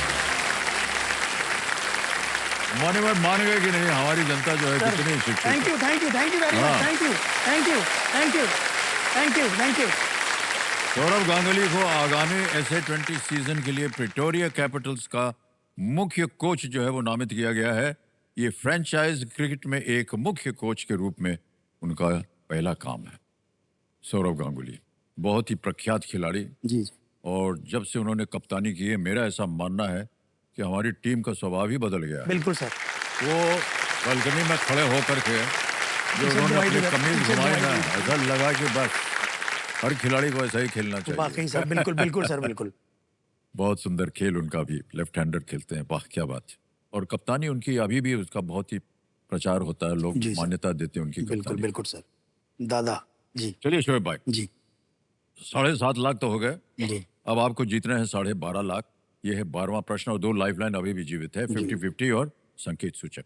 A: माने भाई मान गए कि नहीं, हमारी जनता जो है कितनी शिक्षित है।
B: थैंक यू वेरी
A: हाँ।
B: Much. Thank you.
A: Sourav Ganguly को आगामी SA20 सीजन के लिए प्रिटोरिया कैपिटल्स का मुख्य कोच जो है वो नामित किया गया है। ये फ्रेंचाइज क्रिकेट में एक मुख्य कोच के रूप में उनका पहला काम है। सौरव गांगुली बहुत ही प्रख्यात खिलाड़ी,
B: जी।
A: और जब से उन्होंने कप्तानी की है, मेरा ऐसा मानना है कि हमारी टीम का स्वभाव ही बदल गया है।
B: बिल्कुल सर।
A: वो बालकनी में खड़े होकर के जो
B: पीछे
A: उन्होंने
B: दवाई
A: अपनी
B: दे-
A: कमीज
B: पीछे
A: घुमाई
B: दवाई
A: ना,
B: दे-
A: ऐसा लगा कि बस हर खिलाड़ी को ऐसा ही खेलना चाहिए।
B: वाकई सर, बिल्कुल सर, बिल्कुल।
A: बहुत सुंदर खेल उनका भी, लेफ्ट हैंडर खेलते हैं, वाह क्या बात है। और कप्तानी उनकी अभी भी उसका बहुत ही प्रचार होता है, लोग
B: जी सर।
A: मान्यता देते हैं उनकी कप्तानी।
B: बिल्कुल सर। दादा जी।
A: चलिए शोएब भाई,
B: जी
A: 7.5 लाख तो हो गए।
B: जी।
A: अब आपको जीतने हैं 12.5 लाख। यह है 12वां प्रश्न, और 2 लाइफलाइन अभी भी जीवित है, 50-50 और संकेत सूचक।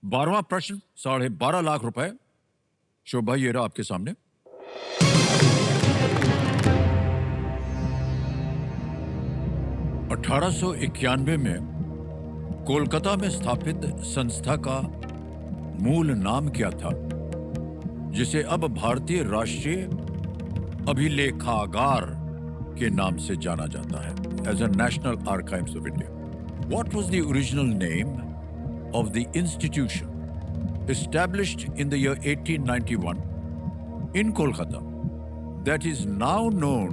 A: 12वां प्रश्न 12.5 लाख रुपए। शोएब भाई, ये रहा आपके सामने। अठारह सौ 91 में कोलकाता में स्थापित संस्था का मूल नाम क्या था, जिसे अब भारतीय राष्ट्रीय अभिलेखागार के नाम से जाना जाता है, as a national archives of India? What was the original name of the institution established in the year 1891 in Kolkata that is now known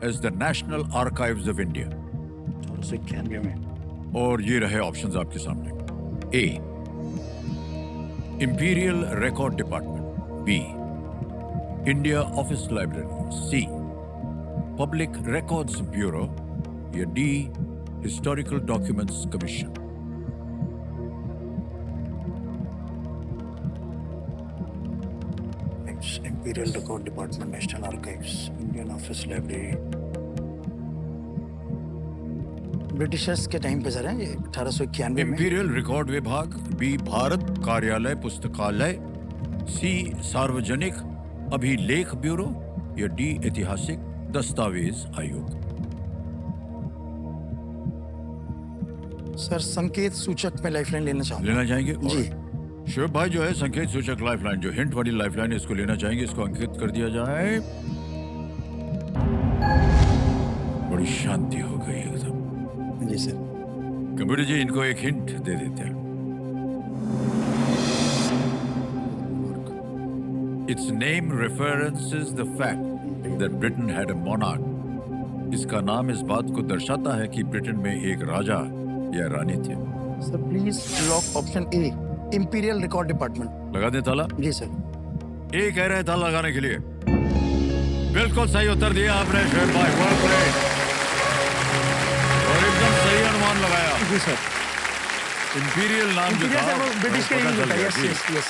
A: as the National Archives of India?
B: 1891 में।
A: और ये रहे ऑप्शंस आपके सामने। A, imperial record department. B, India office library. C, public records bureau. या D, historical documents commission.
B: Imperial record department, national archives, Indian office library. Britishers के time पे sir है ये 1891 में।
A: इंपीरियल रिकॉर्ड विभाग। बी, भारत कार्यालय पुस्तकालय। सी, सार्वजनिक अभिलेख ब्यूरो। या डी, ऐतिहासिक दस्तावेज आयोग।
B: सर संकेत सूचक में लाइफलाइन लेना चाहूंगा।
A: लेना चाहेंगे?
B: जी।
A: शिव भाई जो है संकेत सूचक लाइफलाइन, जो हिंट वाली लाइफलाइन है, इसको लेना चाहेंगे। इसको अंकित कर दिया जाए। बड़ी शांति हो गई एकदम।
B: जी सर।
A: कंप्यूटर जी, इनको एक हिंट दे देते हैं। Its name references the fact that Britain had a monarch. इसका नाम इस बात को दर्शाता है कि ब्रिटेन में एक राजा या रानी थे।
B: Sir please lock option A, imperial record department.
A: लगा दें ताला?
B: जी सर।
A: ए कह रहे हैं ताला लगाने के लिए। बिल्कुल सही उत्तर दिया आपने शोएब भाई, वेल प्लेड। और एकदम सही अनुमान लगाया।
B: जी सर।
A: इंपीरियल नाम जो
B: इंपीरियल
A: था
B: सर वो ब्रिटिश के
A: वो
B: लिए
A: पता
B: होता
A: चल
B: है।
A: गया,
B: यस
A: जी।
B: Yes yes.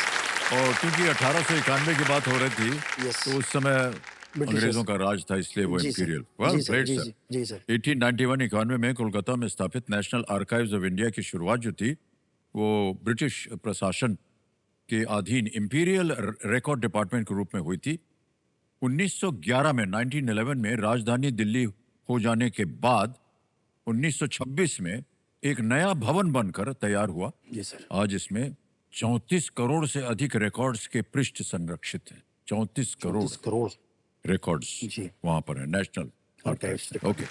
A: और क्योंकि 1891 की बात हो रही थी,
B: Yes.
A: तो उस समय
B: Britishers.
A: अंग्रेजों का राज था, इसलिए वो
B: जी सर।
A: इंपीरियल।
B: जी सर,
A: ग्रेट
B: जी
A: सर।
B: जी, जी सर।
A: 1891 में कोलकाता में स्थापित नेशनल आर्काइव्स ऑफ इंडिया की शुरुआत जो थी, वो ब्रिटिश प्रशासन के अधीन इंपीरियल रिकॉर्ड डिपार्टमेंट के रूप में हुई थी। 1911 में 1911 में राजधानी दिल्ली हो जाने के बाद 1926 में एक नया भवन बनकर तैयार हुआ।
B: जी सर।
A: आज इसमें 34 करोड़ से अधिक रिकॉर्ड्स के पृष्ठ संरक्षित हैं। 34 करोड़
B: 30 करोड़
A: रिकॉर्ड्स
B: जी।
A: वहां पर है, नेशनल
B: Archives
A: आर्काइव्स। ओके।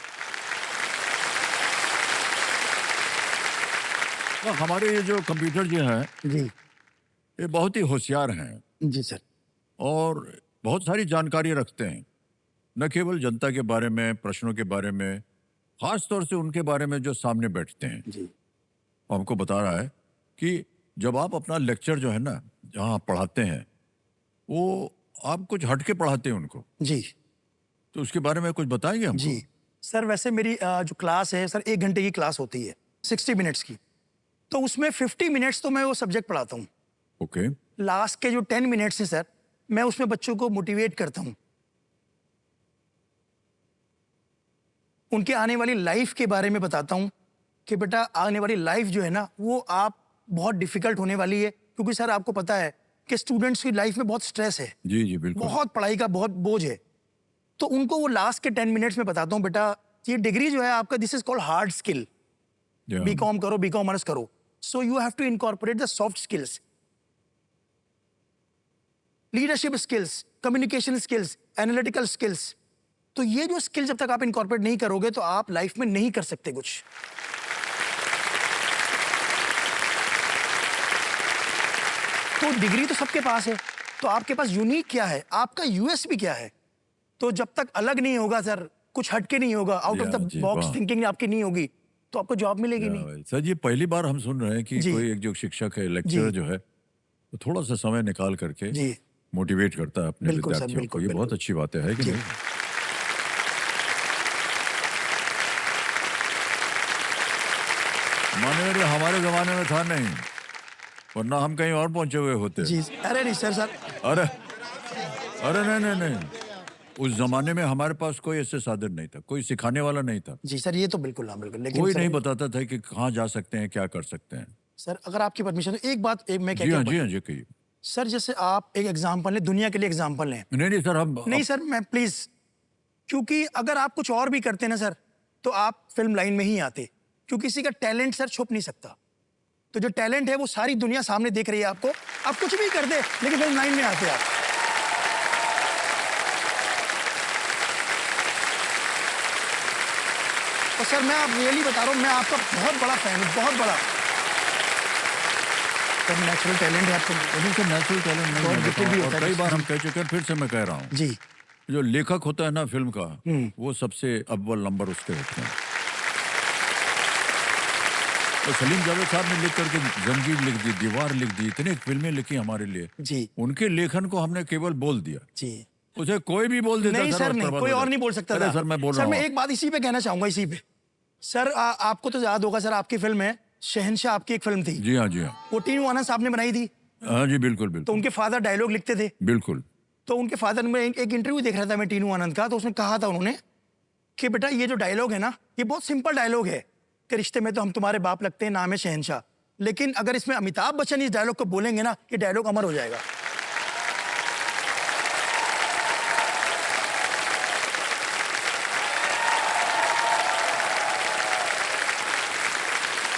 A: तो हमारे ये जो कंप्यूटर जो है
B: जी।
A: ये बहुत ही होशियार हैं
B: जी सर।
A: और बहुत सारी जानकारी रखते हैं, न केवल जनता के बारे में, प्रश्नों के बारे में, खास तौर से उनके बारे में जो सामने बैठते हैं।
B: जी।
A: वो हमको बता रहा है कि जब आप अपना लेक्चर जो है ना, जहाँ आप पढ़ाते हैं, वो आप कुछ हटके पढ़ाते हैं उनको,
B: जी।
A: तो उसके बारे में कुछ बताएंगे हमको?
B: जी सर, वैसे मेरी जो क्लास है सर, 1 घंटे की क्लास होती है, 60 मिनट्स की। तो उसमें 50 मिनट्स तो मैं वो सब्जेक्ट पढ़ाता हूँ।
A: ओके।
B: लास्ट के जो 10 मिनट्स हैं सर, मैं उसमें बच्चों को मोटिवेट करता हूँ, उनके आने वाली लाइफ के बारे में बताता हूँ कि बेटा आने वाली लाइफ जो है ना, वो आप बहुत डिफिकल्ट होने वाली है, क्योंकि सर आपको पता है कि स्टूडेंट्स की लाइफ में बहुत स्ट्रेस है,
A: जी जी बिल्कुल।
B: बहुत पढ़ाई का बहुत बोझ है। तो उनको वो लास्ट के 10 मिनट्स में बताता हूँ, बेटा ये डिग्री जो है आपका, this is called hard skill.
A: Yeah.
B: B Com करो, बीकॉम ऑनर्स करो, so you have to incorporate the soft skills, leadership skills, communication skills, analytical skills. तो ये जो स्किल जब तक आप इनकॉर्पोरेट नहीं करोगे तो आप लाइफ में नहीं कर सकते कुछ। तो डिग्री तो सबके पास है, तो आपके पास यूनिक क्या है, आपका यूएसपी क्या है? तो जब तक अलग नहीं होगा सर, कुछ हटके नहीं होगा, आउट ऑफ द
A: जी,
B: बॉक्स
A: वाह।
B: थिंकिंग आपकी नहीं होगी, तो आपको जॉब मिलेगी नहीं।
A: भाई, सर ये पहली बार हम सुन रहे हैं कि
B: जी।
A: कोई एक जो शिक्षक है, लेक्चरर जो है, वो थोड़ा सा समय निकाल करके
B: जी।
A: मोटिवेट करता है अपने
B: बिल्कुल सर,
A: विद्यार्थियों को।
B: बिल्कुल,
A: ये बहुत
B: बिल्कुल।
A: अच्छी बात है कि
B: जी।
A: नहीं? माने हमारे जमाने में था नहीं, वरना हम कहीं और पहुंचे हुए होते।
B: जी। अरे नहीं सर,
A: अरे अरे नहीं नहीं नहीं, उस जमाने में हमारे पास कोई ऐसे साधन नहीं था, कोई सिखाने वाला नहीं था,
B: जी सर, ये तो बिल्कुल हाँ बिल्कुल, लेकिन
A: कोई
B: सर,
A: नहीं बताता था कि कहाँ जा सकते हैं, क्या कर सकते हैं।
B: सर अगर आपकी परमिशन तो एक बात मैं
A: जी हाँ
B: क्या
A: जी हाँ जी कहिए।
B: सर, जैसे आप एक एग्जांपल लें, दुनिया के लिए एग्जांपल लें।
A: नहीं नहीं सर, हम
B: नहीं सर, मैं प्लीज, क्योंकि अगर आप कुछ और भी करते ना सर, तो आप फिल्म लाइन में ही आते, क्योंकि किसी का टैलेंट सर छुप नहीं सकता। तो जो टैलेंट है वो सारी दुनिया सामने देख रही है आपको, आप कुछ भी कर दे लेकिन फिल्म लाइन में आते आप। और सर मैं आप रियली बता रहा हूँ, मैं आपका बहुत बड़ा फैन हूँ, बहुत बड़ा। सर नेचुरल टैलेंट है आपको।
A: तो नेचुरल टैलेंट नहीं
B: बहुत
A: है,
B: gifted भी
A: और
B: होता है
A: कई बार हम
B: जिसमें।
A: कह चुके हैं, फिर से मैं कह रहा हूँ,
B: जी।
A: जो लेखक होता है ना फिल्म का, वो सबसे अव्वल नंबर उसके होते हैं। तो सलीम जावेद साहब ने लिख करके जंजीर लिख दी, दीवार लिख दी, इतनी फिल्में लिखी हमारे लिए।
B: जी।
A: उनके लेखन को हमने केवल बोल दिया,
B: जी।
A: उसे कोई भी बोल देता
B: नहीं
A: था,
B: सर,
A: और
B: नहीं,
A: बर्बाद
B: कोई
A: हो
B: और
A: जाता।
B: नहीं बोल सकता
A: अरे
B: था।
A: सर मैं बोल
B: सर
A: रहा
B: मैं
A: हूँ।
B: एक बात इसी पे कहना चाहूंगा, इसी पे। सर आपको तो याद होगा सर, आपकी फिल्म है शहंशाह, आपकी एक फिल्म थी,
A: जी हाँ जी हाँ।
B: वो टीनू आनंद साहब ने बनाई थी।
A: हाँ जी बिल्कुल
B: तो
A: बिल्कुल
B: उनके फादर डायलॉग लिखते थे,
A: बिल्कुल।
B: तो उनके फादर में एक इंटरव्यू देख रहा था मैं टीनू आनंद का, तो उसने कहा था उन्होंने कि बेटा ये जो डायलॉग है ना, ये बहुत सिंपल डायलॉग है कि रिश्ते में तो हम तुम्हारे बाप लगते हैं, नाम है शहंशाह, लेकिन अगर इसमें अमिताभ बच्चन इस डायलॉग को बोलेंगे ना, ये डायलॉग अमर हो जाएगा।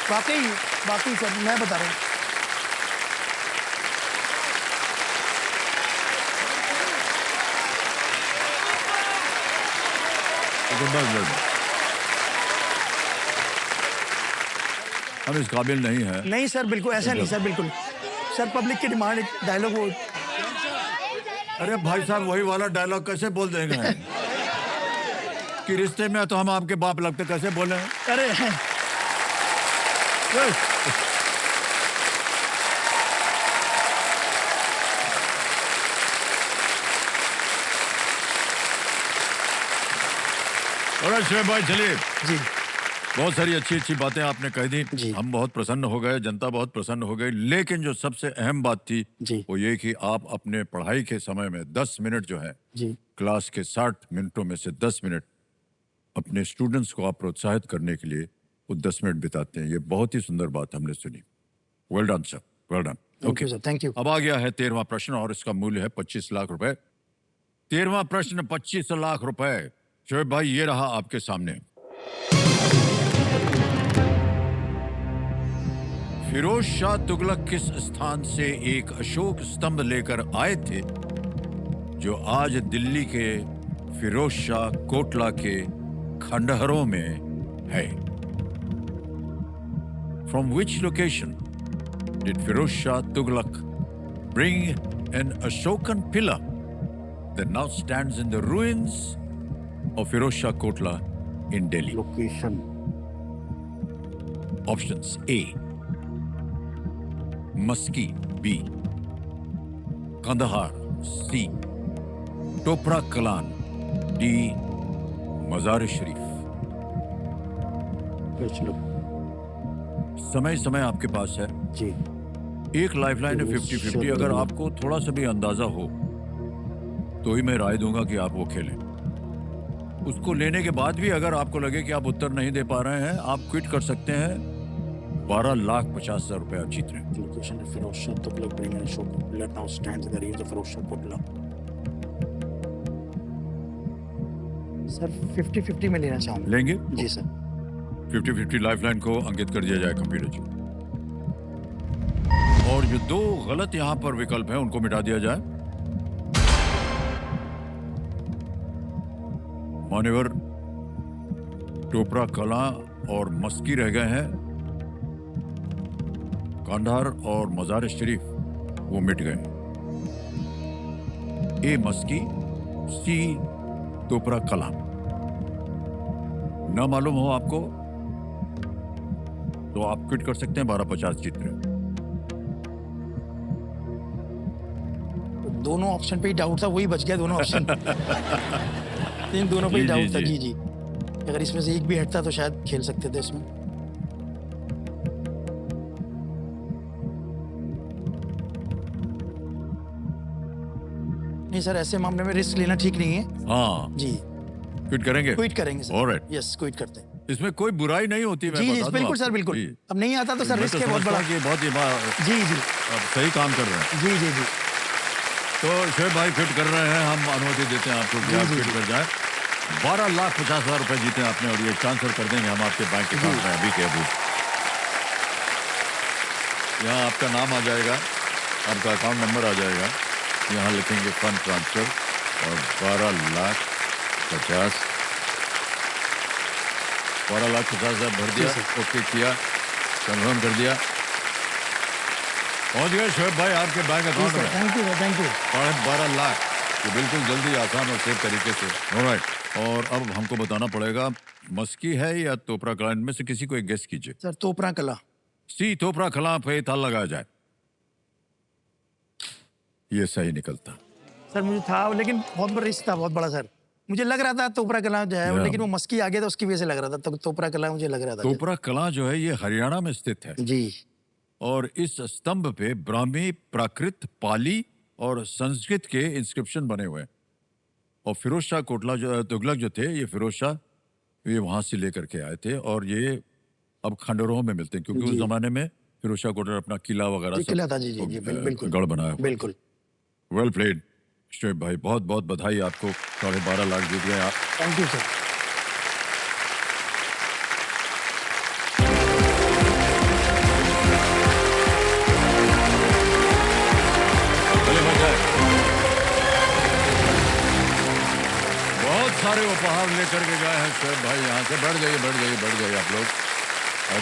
B: वाकई सर मैं बता रहा हूँ।
A: तो बस हम इस काबिल नहीं है।
B: नहीं सर, बिल्कुल ऐसा नहीं सर, बिल्कुल सर, पब्लिक की डिमांड डायलॉग वो।
A: अरे भाई साहब, वही वाला डायलॉग कैसे बोल देंगे कि रिश्ते में तो हम आपके बाप लगते, कैसे बोले?
B: अरे
A: और शुएब भाई चलिए,
B: जी।
A: बहुत सारी अच्छी अच्छी बातें आपने कह दी,
B: जी।
A: हम बहुत प्रसन्न हो गए, जनता बहुत प्रसन्न हो गई, लेकिन जो सबसे अहम बात थी
B: जी।
A: वो ये कि आप अपने पढ़ाई के समय में 10 मिनट जो है,
B: जी।
A: क्लास के 60 मिनटों में से 10 मिनट अपने स्टूडेंट्स को आप प्रोत्साहित करने के लिए वो 10 मिनट बिताते हैं। ये बहुत ही सुंदर बात हमने सुनी। Well done sir, well done.
B: Thank you sir, thank you.
A: अब आ गया है 13वां प्रश्न और इसका मूल्य है 25 लाख रुपए। 13वां प्रश्न 25 लाख रुपए। शोएब भाई, ये रहा आपके सामने। फिरोज शाह तुगलक किस स्थान से एक अशोक स्तंभ लेकर आए थे जो आज दिल्ली के फिरोज शाह कोटला के खंडहरों में है? From which location did Firoz Shah Tughlaq bring an Ashokan pillar that now stands in the ruins of Firoz Shah Kotla in Delhi?
B: Location
A: Options: A. Maski. B. Kandahar. C. Topra Kalan. D. Mazar Sharif. समय समय आपके पास है।
B: जी
A: एक lifeline है 50-50। अगर आपको थोड़ा सा भी अंदाजा हो तो ही मैं राय दूंगा कि आप वो खेलें। उसको लेने के बाद भी अगर आपको लगे कि आप उत्तर नहीं दे पा रहे हैं, आप क्विट कर सकते हैं। 12,50,000 रुपए आप जीत रहे हैं।
B: लोकेशन है Firoz Shah Tughlaq bringing an Ashokan pillar now stands in the ruins of Firoz Shah Kotla. Sir 50-50 में लेना चाहूंगा।
A: लेंगे?
B: जी सर।
A: 50-50 लाइफलाइन को अंकित कर दिया जाए कंप्यूटर जी। और जो दो गलत यहां पर विकल्प हैं उनको मिटा दिया जाए। मान्यवर टोपरा कला और मस्की रह गए हैं। कांधार और मजार शरीफ वो मिट गए। ए मस्की, सी टोपरा कला। न मालूम हो आपको तो आप क्विट कर सकते हैं। 12,50 जीत रहे हैं।
B: दोनों ऑप्शन पे ही डाउट था, वही बच गया दोनों ऑप्शन। इन दोनों पे ही
A: जी,
B: डाउट था।
A: जी।
B: जी जी, अगर इसमें से एक भी हटता तो शायद खेल सकते थे इसमें। नहीं सर, ऐसे मामले में रिस्क लेना ठीक नहीं है।
A: हाँ,
B: जी
A: क्विट करेंगे।
B: क्विट करेंगे सर।
A: Alright.
B: यस, क्विट करते हैं।
A: इसमें कोई बुराई नहीं होती। मैं
B: जी जी
A: बता दूं
B: बिल्कुल
A: आपको।
B: सर, बिल्कुल।
A: जी।
B: अब नहीं आता तो सर
A: मैं
B: रिस्क
A: तो
B: है बहुत
A: समझता
B: बड़ा।
A: हूं कि बहुत ही
B: जी जी
A: आप सही काम कर रहे हैं।
B: जी जी जी
A: तो शोएब भाई क्विट कर रहे हैं। हम अनुमति देते हैं आपको कि आप
B: जी,
A: क्विट कर जाए। 12,50,000 रुपए जीते हैं आपने और ये ट्रांसफर कर देंगे हम आपके बैंक अकाउंट में अभी के अभी। यहाँ आपका नाम आ जाएगा, आपका अकाउंट नंबर आ जाएगा। यहाँ लिखेंगे फंड ट्रांसफर और 12,50,000 भर दिया। ओके किया, कंफर्म कर दिया। पहुंच गए शोएब भाई आपके बैंक अकाउंट में।
B: Thank you sir, thank you.
A: 12 lakh. ये बिल्कुल जल्दी, आसान और सेफ तरीके से। ऑलराइट, और अब हमको बताना पड़ेगा मस्की है या तोपरा कला। इनमें से किसी को एक गेस कीजिए।
B: सर तोपरा कला।
A: सी तोपरा कला पे ताला लगाया जाए। ये सही निकलता।
B: सर मुझे था, लेकिन बहुत बड़ा रिस्क था, बहुत बड़ा सर। मुझे लग रहा था तोपरा कला जो है,
A: Yeah.
B: लेकिन वो मस्की आ गया था, उसकी वजह से लग रहा था। तब तोपरा कला मुझे लग रहा था।
A: तोपरा कला जो है ये हरियाणा में स्थित है
B: जी
A: और इस स्तंभ पे ब्राह्मी, प्राकृत, पाली और संस्कृत के इंस्क्रिप्शन बने हुए हैं। और फिरोज शाह कोटला जो तुगलक जो थे, ये फिरोज शाह ये वहां से लेकर के आए थे और ये अब खंडरों में मिलते हैं क्योंकि उस जमाने में फिरोज शाह कोटला अपना किला वगैरह
B: जी,
A: सब
B: किला था। जी जी जी बिल्कुल
A: गढ़ बनाया हुआ।
B: बिल्कुल।
A: वेल प्लेड शोएब भाई, बहुत बहुत बधाई आपको। 12.5 लाख जीत गए आप।
B: Thank you sir.
A: चले बजाए। बहुत सारे उपहार लेकर के गए हैं शोएब भाई यहाँ से। बढ़ जाइए बढ़ जाइए बढ़ जाइए आप लोग। आ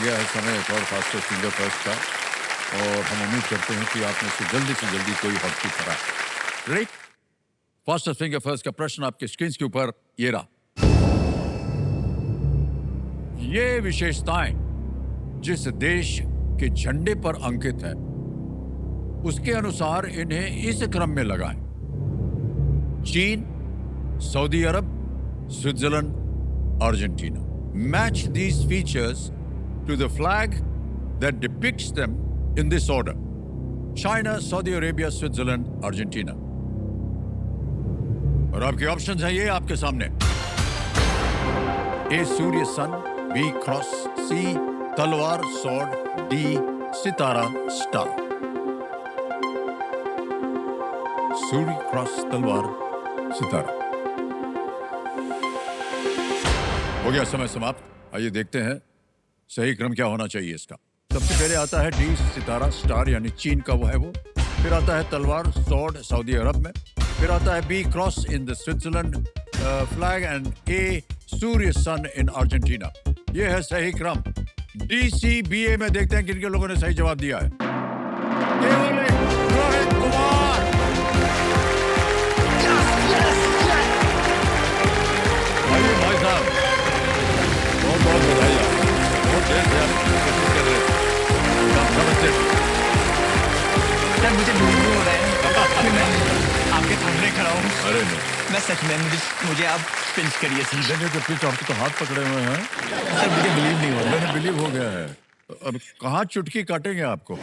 A: गया है समय एक और फास्ट फिंगर फर्स्ट का और हम उम्मीद करते हैं कि आप में से जल्दी कोई हट की तरह। राइट, फास्ट फिंगर फर्स्ट का प्रश्न आपके स्क्रीन के ऊपर ये रहा। ये विशेषताएं जिस देश के झंडे पर अंकित है उसके अनुसार इन्हें इस क्रम में लगाएं: चीन, सऊदी अरब, Switzerland, Argentina. Match these features to the flag that depicts them in this order: China, Saudi Arabia, Switzerland, Argentina. और आपके ऑप्शंस हैं ये आपके सामने। ए सूर्य सन, बी क्रॉस, सी तलवार सॉर्ड, डी सितारा स्टार। सूर्य क्रॉस तलवार, सितारा। हो गया समय समाप्त। आइए देखते हैं सही क्रम क्या होना चाहिए इसका। सबसे पहले आता है डी सितारा स्टार यानी चीन का वो है वो। फिर आता है तलवार सॉर्ड सऊदी अरब में। फिर आता है B cross in the Switzerland flag and A सूर्य सन इन अर्जेंटीना। ये है सही क्रम। DCBA में देखते हैं किन किन लोगों ने सही जवाब दिया है। केवल एक रोहित कुमार। आइए भाई साहब, बहुत बहुत बधाई आपको। बहुत देर से आप कोशिश कर रहे हैं, आप समझते हैं।
E: सर मुझे ढूंढ हो रहा है कि मैं आपके सामने खड़ा हूँ।
A: अरे नहीं,
E: मैं सच में मुझे आप पिंच करिए सर।
A: मैंने तो पिच आपके तो हाथ पकड़े हुए हैं।
E: सर मुझे बिलीव नहीं हो रहा।
A: मैंने बिलीव हो गया है। अब कहाँ चुटकी काटेंगे आपको।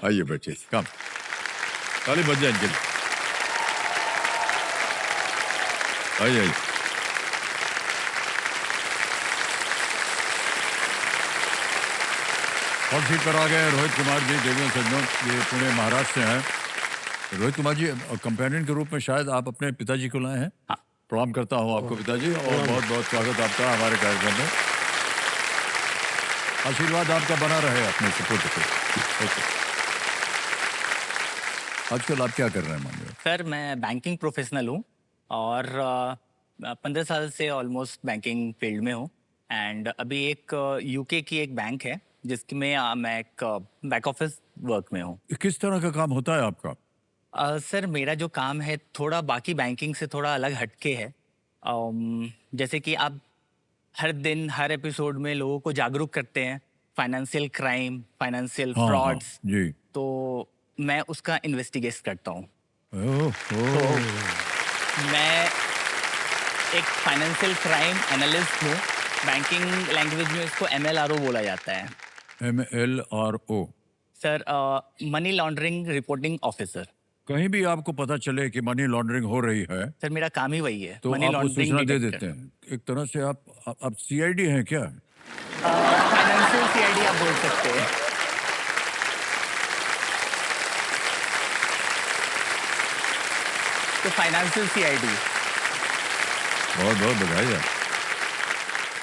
A: आइए बैठिए, कम ताली बज जाए इनके लिए। आइए आइए। हॉट सीट पर आ गए रोहित कुमार जी, देवियों सज्जनों, ये पुणे महाराष्ट्र से हैं। रोहित कुमार जी, कंपेनियन के रूप में शायद आप अपने पिताजी को लाए हैं।
E: हाँ।
A: प्रणाम करता हूँ आपको पिताजी, और बहुत बहुत स्वागत आपका हमारे कार्यक्रम में। आशीर्वाद आपका बना रहे अपने सपोर्ट पे। ओके। आजकल आप क्या कर रहे हैं मानिए?
E: सर मैं बैंकिंग प्रोफेशनल हूँ और 15 साल से ऑलमोस्ट बैंकिंग फील्ड में हूँ। एंड अभी एक यूके की एक बैंक है जिसकी मैं एक बैक ऑफिस वर्क में हूँ।
A: किस तरह का काम होता है आपका?
E: सर मेरा जो काम है थोड़ा बाकी बैंकिंग से थोड़ा अलग हटके है। जैसे कि आप हर दिन हर एपिसोड में लोगों को जागरूक करते हैं फाइनेंशियल क्राइम, फाइनेंशियल
A: हाँ,
E: फ्रॉड्स।
A: हाँ, जी।
E: तो मैं उसका इन्वेस्टिगेट करता हूँ।
A: ओह,
E: मैं एक फाइनेंशियल क्राइम एनालिस्ट हूँ। बैंकिंग लैंग्वेज में इसको MLRO बोला जाता है।
A: MLRO।
E: Sir money laundering reporting officer.
A: कहीं भी आपको पता चले कि मनी लॉन्ड्रिंग हो रही है
E: सर मेरा काम ही वही है,
A: तो
E: मनी
A: आप वो
E: लॉन्ड्रिंग
A: सूचना दे
E: डिटेक्ट
A: देते हैं। एक तरह से आप CID हैं क्या?
E: फाइनेंशियल CID आप बोल सकते हैं। तो फाइनेंशियल CID।
A: बहुत बहुत बधाई है।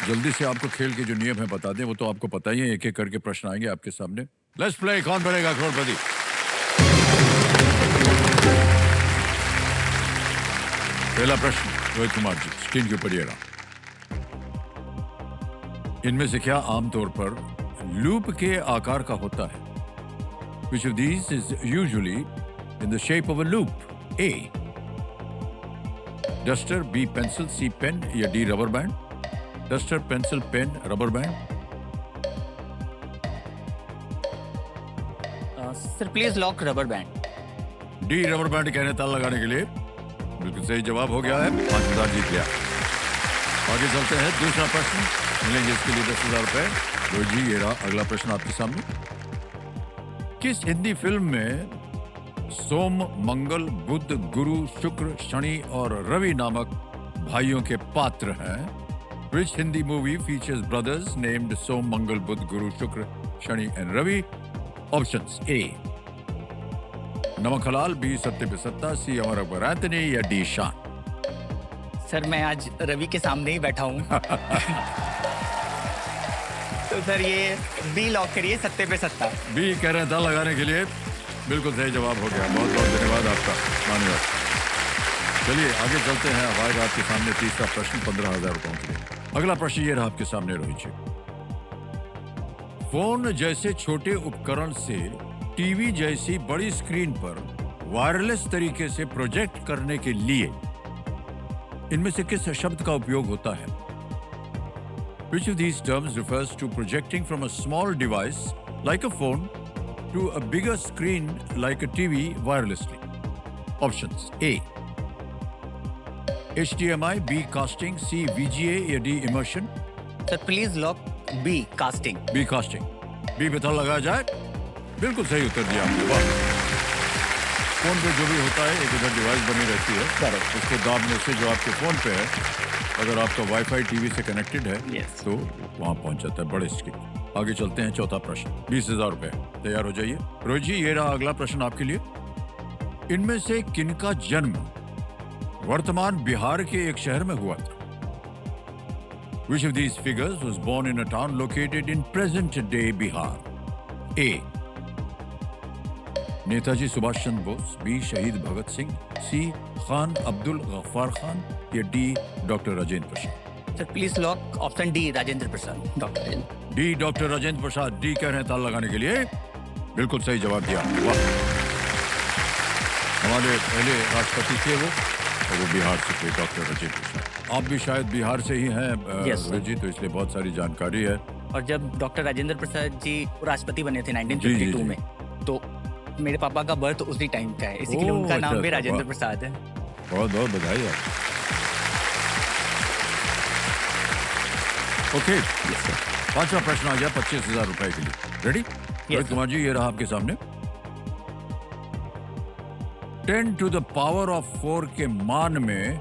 A: जल्दी से आपको खेल के जो नियम है बता दें, वो तो आपको पता ही है। एक एक करके प्रश्न आएंगे आपके सामने। लेट्स प्ले कौन बनेगा करोड़पति। पहला प्रश्न रोहित कुमार जी, स्क्रीन के ऊपर ये रहा। इनमें से क्या आमतौर पर लूप के आकार का होता है? Which of these is usually in the shape of a loop? A. Duster, B. Pencil, C. Pen या D. Rubber band? Duster, pencil, pen, rubber band?
E: Sir please lock rubber band.
A: D rubber band कहने ताल लगाने के लिए बिल्कुल सही जवाब हो गया है। 5,000 जीत गया। आगे चलते हैं, दूसरा प्रश्न मिलेंगे इसके लिए 10,000 रुपए। रोहित जी, ये रहा अगला प्रश्न आपके सामने। किस हिंदी फिल्म में सोम, मंगल, बुध, गुरु, शुक्र, शनि और रवि नामक भाइयों के पात्र हैं? Which Hindi movie features brothers named Som, Mangal, Budh, Guru, Shukra, Shani and Ravi? Options: A. नमक हलाल, B. सत्ते पे सत्ता, C. अमर अकबर एंथनी या D. शान?
E: सर मैं आज रवि के सामने ही बैठा हूँ। तो सर ये बी लॉक करिए, सत्ते पे सत्ता।
A: B कह रहे हैं था लगाने के लिए। बिल्कुल सही जवाब हो गया। बहुत बहुत धन्यवाद आपका, मान्यवर। चलिए आगे चलते हैं। अब आएगा आपके सामने तीसरा प्रश्न 15,000 रुपयों के लिए। अगला प्रश्न ये रहा आपके सामने रोहित जी। फोन जैसे छोटे उपकरण से टीवी जैसी बड़ी स्क्रीन पर वायरलेस तरीके से प्रोजेक्ट करने के लिए इनमें से किस शब्द का उपयोग होता है? Which of these terms refers to projecting from a small device like a phone to a bigger screen like a TV wirelessly? Options: A. HDMI, B. Casting, C. VGA या D. Immersion?
E: Sir please lock B casting.
A: B. Casting. B पे थल लगाया जाए। बिल्कुल सही उत्तर दिया आपने। वाह। फोन पे जो भी होता है एक इधर डिवाइस बनी रहती है, उसको दाबने से जो आपके फोन पे है, अगर आपका वाईफाई टीवी से कनेक्टेड है
E: Yes.
A: तो वहां पहुंच जाता है बड़े स्क्रीन। आगे चलते हैं, चौथा प्रश्न 20,000 रुपए। तैयार हो जाइए रोहित जी, ये रहा अगला प्रश्न आपके लिए। इनमें से किनका जन्म वर्तमान बिहार के एक शहर में हुआ था? Which of these figures was born in a town located in present-day Bihar? A. Netaji Subhash Chandra Bose, B. शहीद भगत सिंह, सी. खान अब्दुल गफ्फार खान, या D. Doctor Rajendra Prasad?
E: Sir please lock option D, Rajendra Prasad, doctor.
A: D. Doctor Rajendra Prasad D कह रहे हैं ताला लगाने के लिए। बिल्कुल सही जवाब दिया। वाह, हमारे पहले राष्ट्रपति थे वो, और वो बिहार से थे, डॉक्टर राजेंद्र प्रसाद। आप भी शायद बिहार से ही हैं
E: Yes, sir.
A: रोहित जी, तो इसलिए बहुत सारी जानकारी है।
E: और जब डॉक्टर राजेंद्र प्रसाद जी राष्ट्रपति बने थे
A: जी,
E: 1952
A: जी।
E: में, तो मेरे पापा का बर्थ उसी टाइम का है, इसी के लिए
A: ओह,
E: उनका नाम
A: अच्छा,
E: भी
A: अच्छा,
E: राजेंद्र
A: वाह।
E: प्रसाद है।
A: बहुत बहुत बधाई आपको। ओके, पांचवा प्रश्न आ गया 25,000 रुपए के लिए। रेडी? रोहित कुमार जी, ये रहा आपके सामने। 10 to the power of 4 के मान में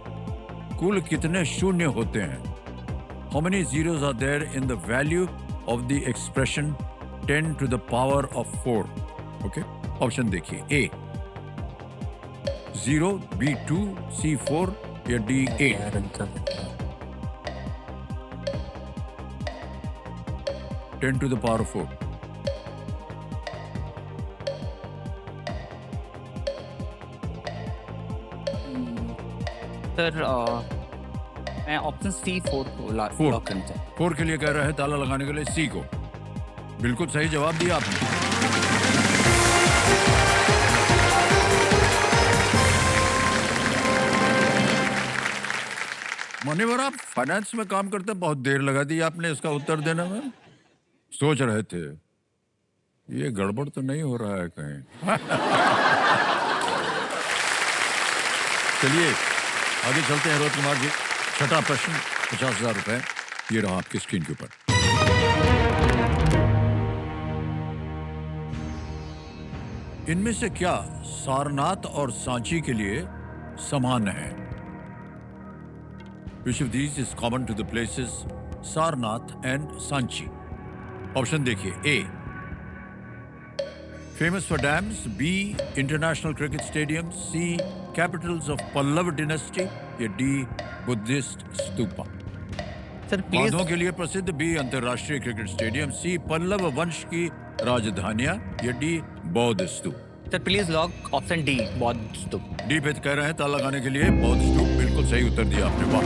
A: कुल कितने शून्य होते हैं? How many zeros are there in the value of the expression 10 to the power of 4? Okay? Option देखिए। A 0, B 2, C 4 या D 8? 10 to the power of 4.
E: Sir मैं ऑप्शन सी 4 को लॉक
A: Four.
E: करना चाहता हूँ।
A: 4 के लिए कह रहे हैं ताला लगाने के लिए C को। बिल्कुल सही जवाब दिया आपने। मान्यवर, आप फाइनेंस में काम करते हैं, बहुत देर लगा दी आपने इसका उत्तर देने में। सोच रहे थे ये गड़बड़ तो नहीं हो रहा है कहीं। चलिए आगे चलते हैं रोहित कुमार जी। छठा प्रश्न, 50,000 रुपए, ये रहा आपकी स्क्रीन के ऊपर। इनमें से क्या सारनाथ और सांची के लिए समान है? Which of these is common to the places Sarnath and Sanchi? Option देखिए। A. Famous for dams. B. International cricket stadium. C. Capitals of Pallava dynasty. या D. Buddhist stupa?
E: Sir please
A: बांधों के लिए प्रसिद्ध। B. अंतरराष्ट्रीय cricket stadium. C. Pallav वंश की राजधानियां। या D. बौद्ध स्तूप?
E: Sir please lock option D, बौद्ध स्तूप।
A: डी पे कह रहे हैं ताला लगाने के लिए बौद्ध स्तूप। बिल्कुल सही उत्तर दिया आपने। वाह।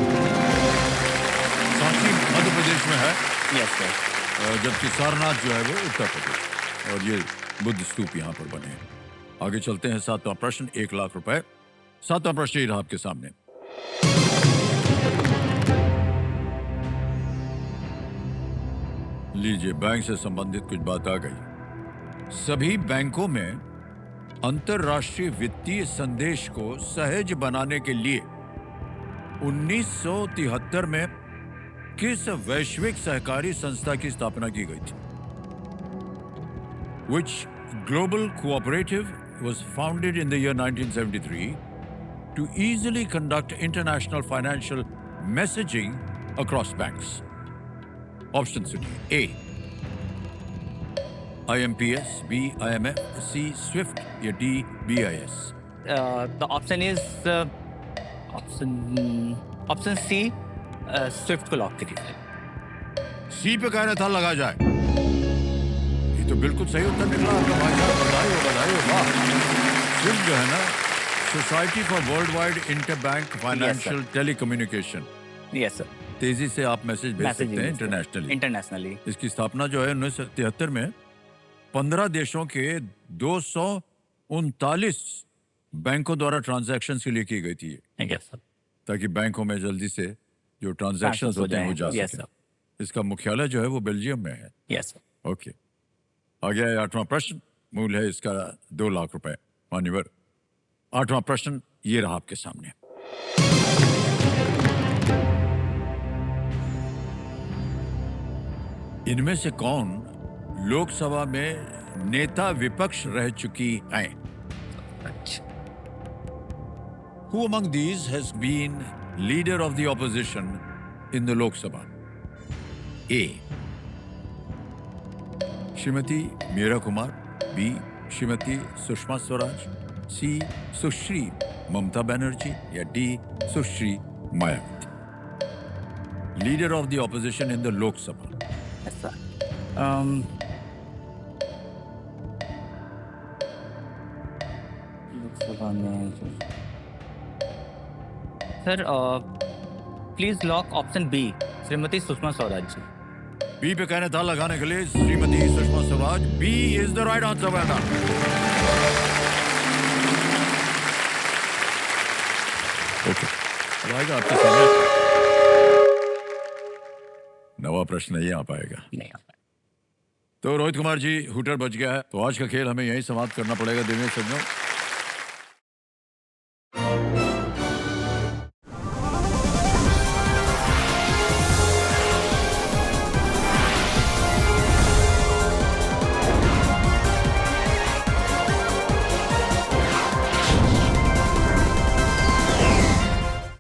A: सांची मध्य प्रदेश में है,
E: यस सर।
A: जबकि सारनाथ जो है वो उत्तर प्रदेश, और ये बुद्ध स्तूप यहाँ पर बने हैं। आगे चलते हैं। सातवां प्रश्न, 1 लाख रुपए। सातवां प्रश्न ये रहा आपके सामने। लीजिए, बैंक से संबंधित कुछ बात आ गई। सभी बैंकों में अंतरराष्ट्रीय वित्तीय संदेश को सहज बनाने के लिए 1973 में किस वैश्विक सहकारी संस्था की स्थापना की गई थी? Which global cooperative was founded in the year 1973 to easily conduct international financial messaging across banks? Options सुनिए। A. IMPS, B. IMF, C. SWIFT या D. BIS?
E: The option is option C, SWIFT को lock करिए।
A: C पे कह रहा था लगा जाए। ये तो बिल्कुल सही उत्तर निकला आपका भाई साहब। बधाई हो, बधाई हो। वाह। SWIFT जो है ना, society for world wide inter bank financial telecommunication.
E: Yes sir.
A: तेजी से आप मैसेज भेज सकते हैं इंटरनेशनली।
E: इंटरनेशनली।
A: इसकी स्थापना जो है 1973 में 15 देशों के 239 बैंकों द्वारा ट्रांजैक्शन के लिए की गई थी,
E: यस सर।
A: ताकि बैंकों में जल्दी से जो ट्रांजैक्शन
E: Transfers हो
A: होते हैं वो
E: जाएं।
A: जा
E: Yes,
A: सके।
E: sir.
A: इसका मुख्यालय जो है वो बेल्जियम में है।
E: Yes sir.
A: ओके, आ गया है 8वां प्रश्न। मूल्य है इसका 2 लाख रुपए। मान्यवर, 8वां प्रश्न ये रहा आपके सामने। इनमें से कौन लोकसभा में नेता विपक्ष रह चुकी हैं? Who among these has been leader of the opposition in the Lok Sabha? A. Shrimati Meera Kumar, B. Shrimati Sushma Swaraj, सी सुश्री ममता बनर्जी या D Sushri Mayawati? Leader of the opposition in the Lok Sabha.
E: ऐसा लोकसभा में sir please lock option B, Shrimati Sushma Swaraj ji.
A: B पे कहने था लगाने के लिए Shrimati Sushma Swaraj. B is the right answer बेटा. ओके, अब आएगा आपके सामने नवा प्रश्न नहीं आ पाएगा.
E: नहीं आ पाया.
A: तो रोहित कुमार जी, हुटर बच गया है. तो आज का खेल हमें यहीं समाप्त करना पड़ेगा. दिनेश सज्जनों,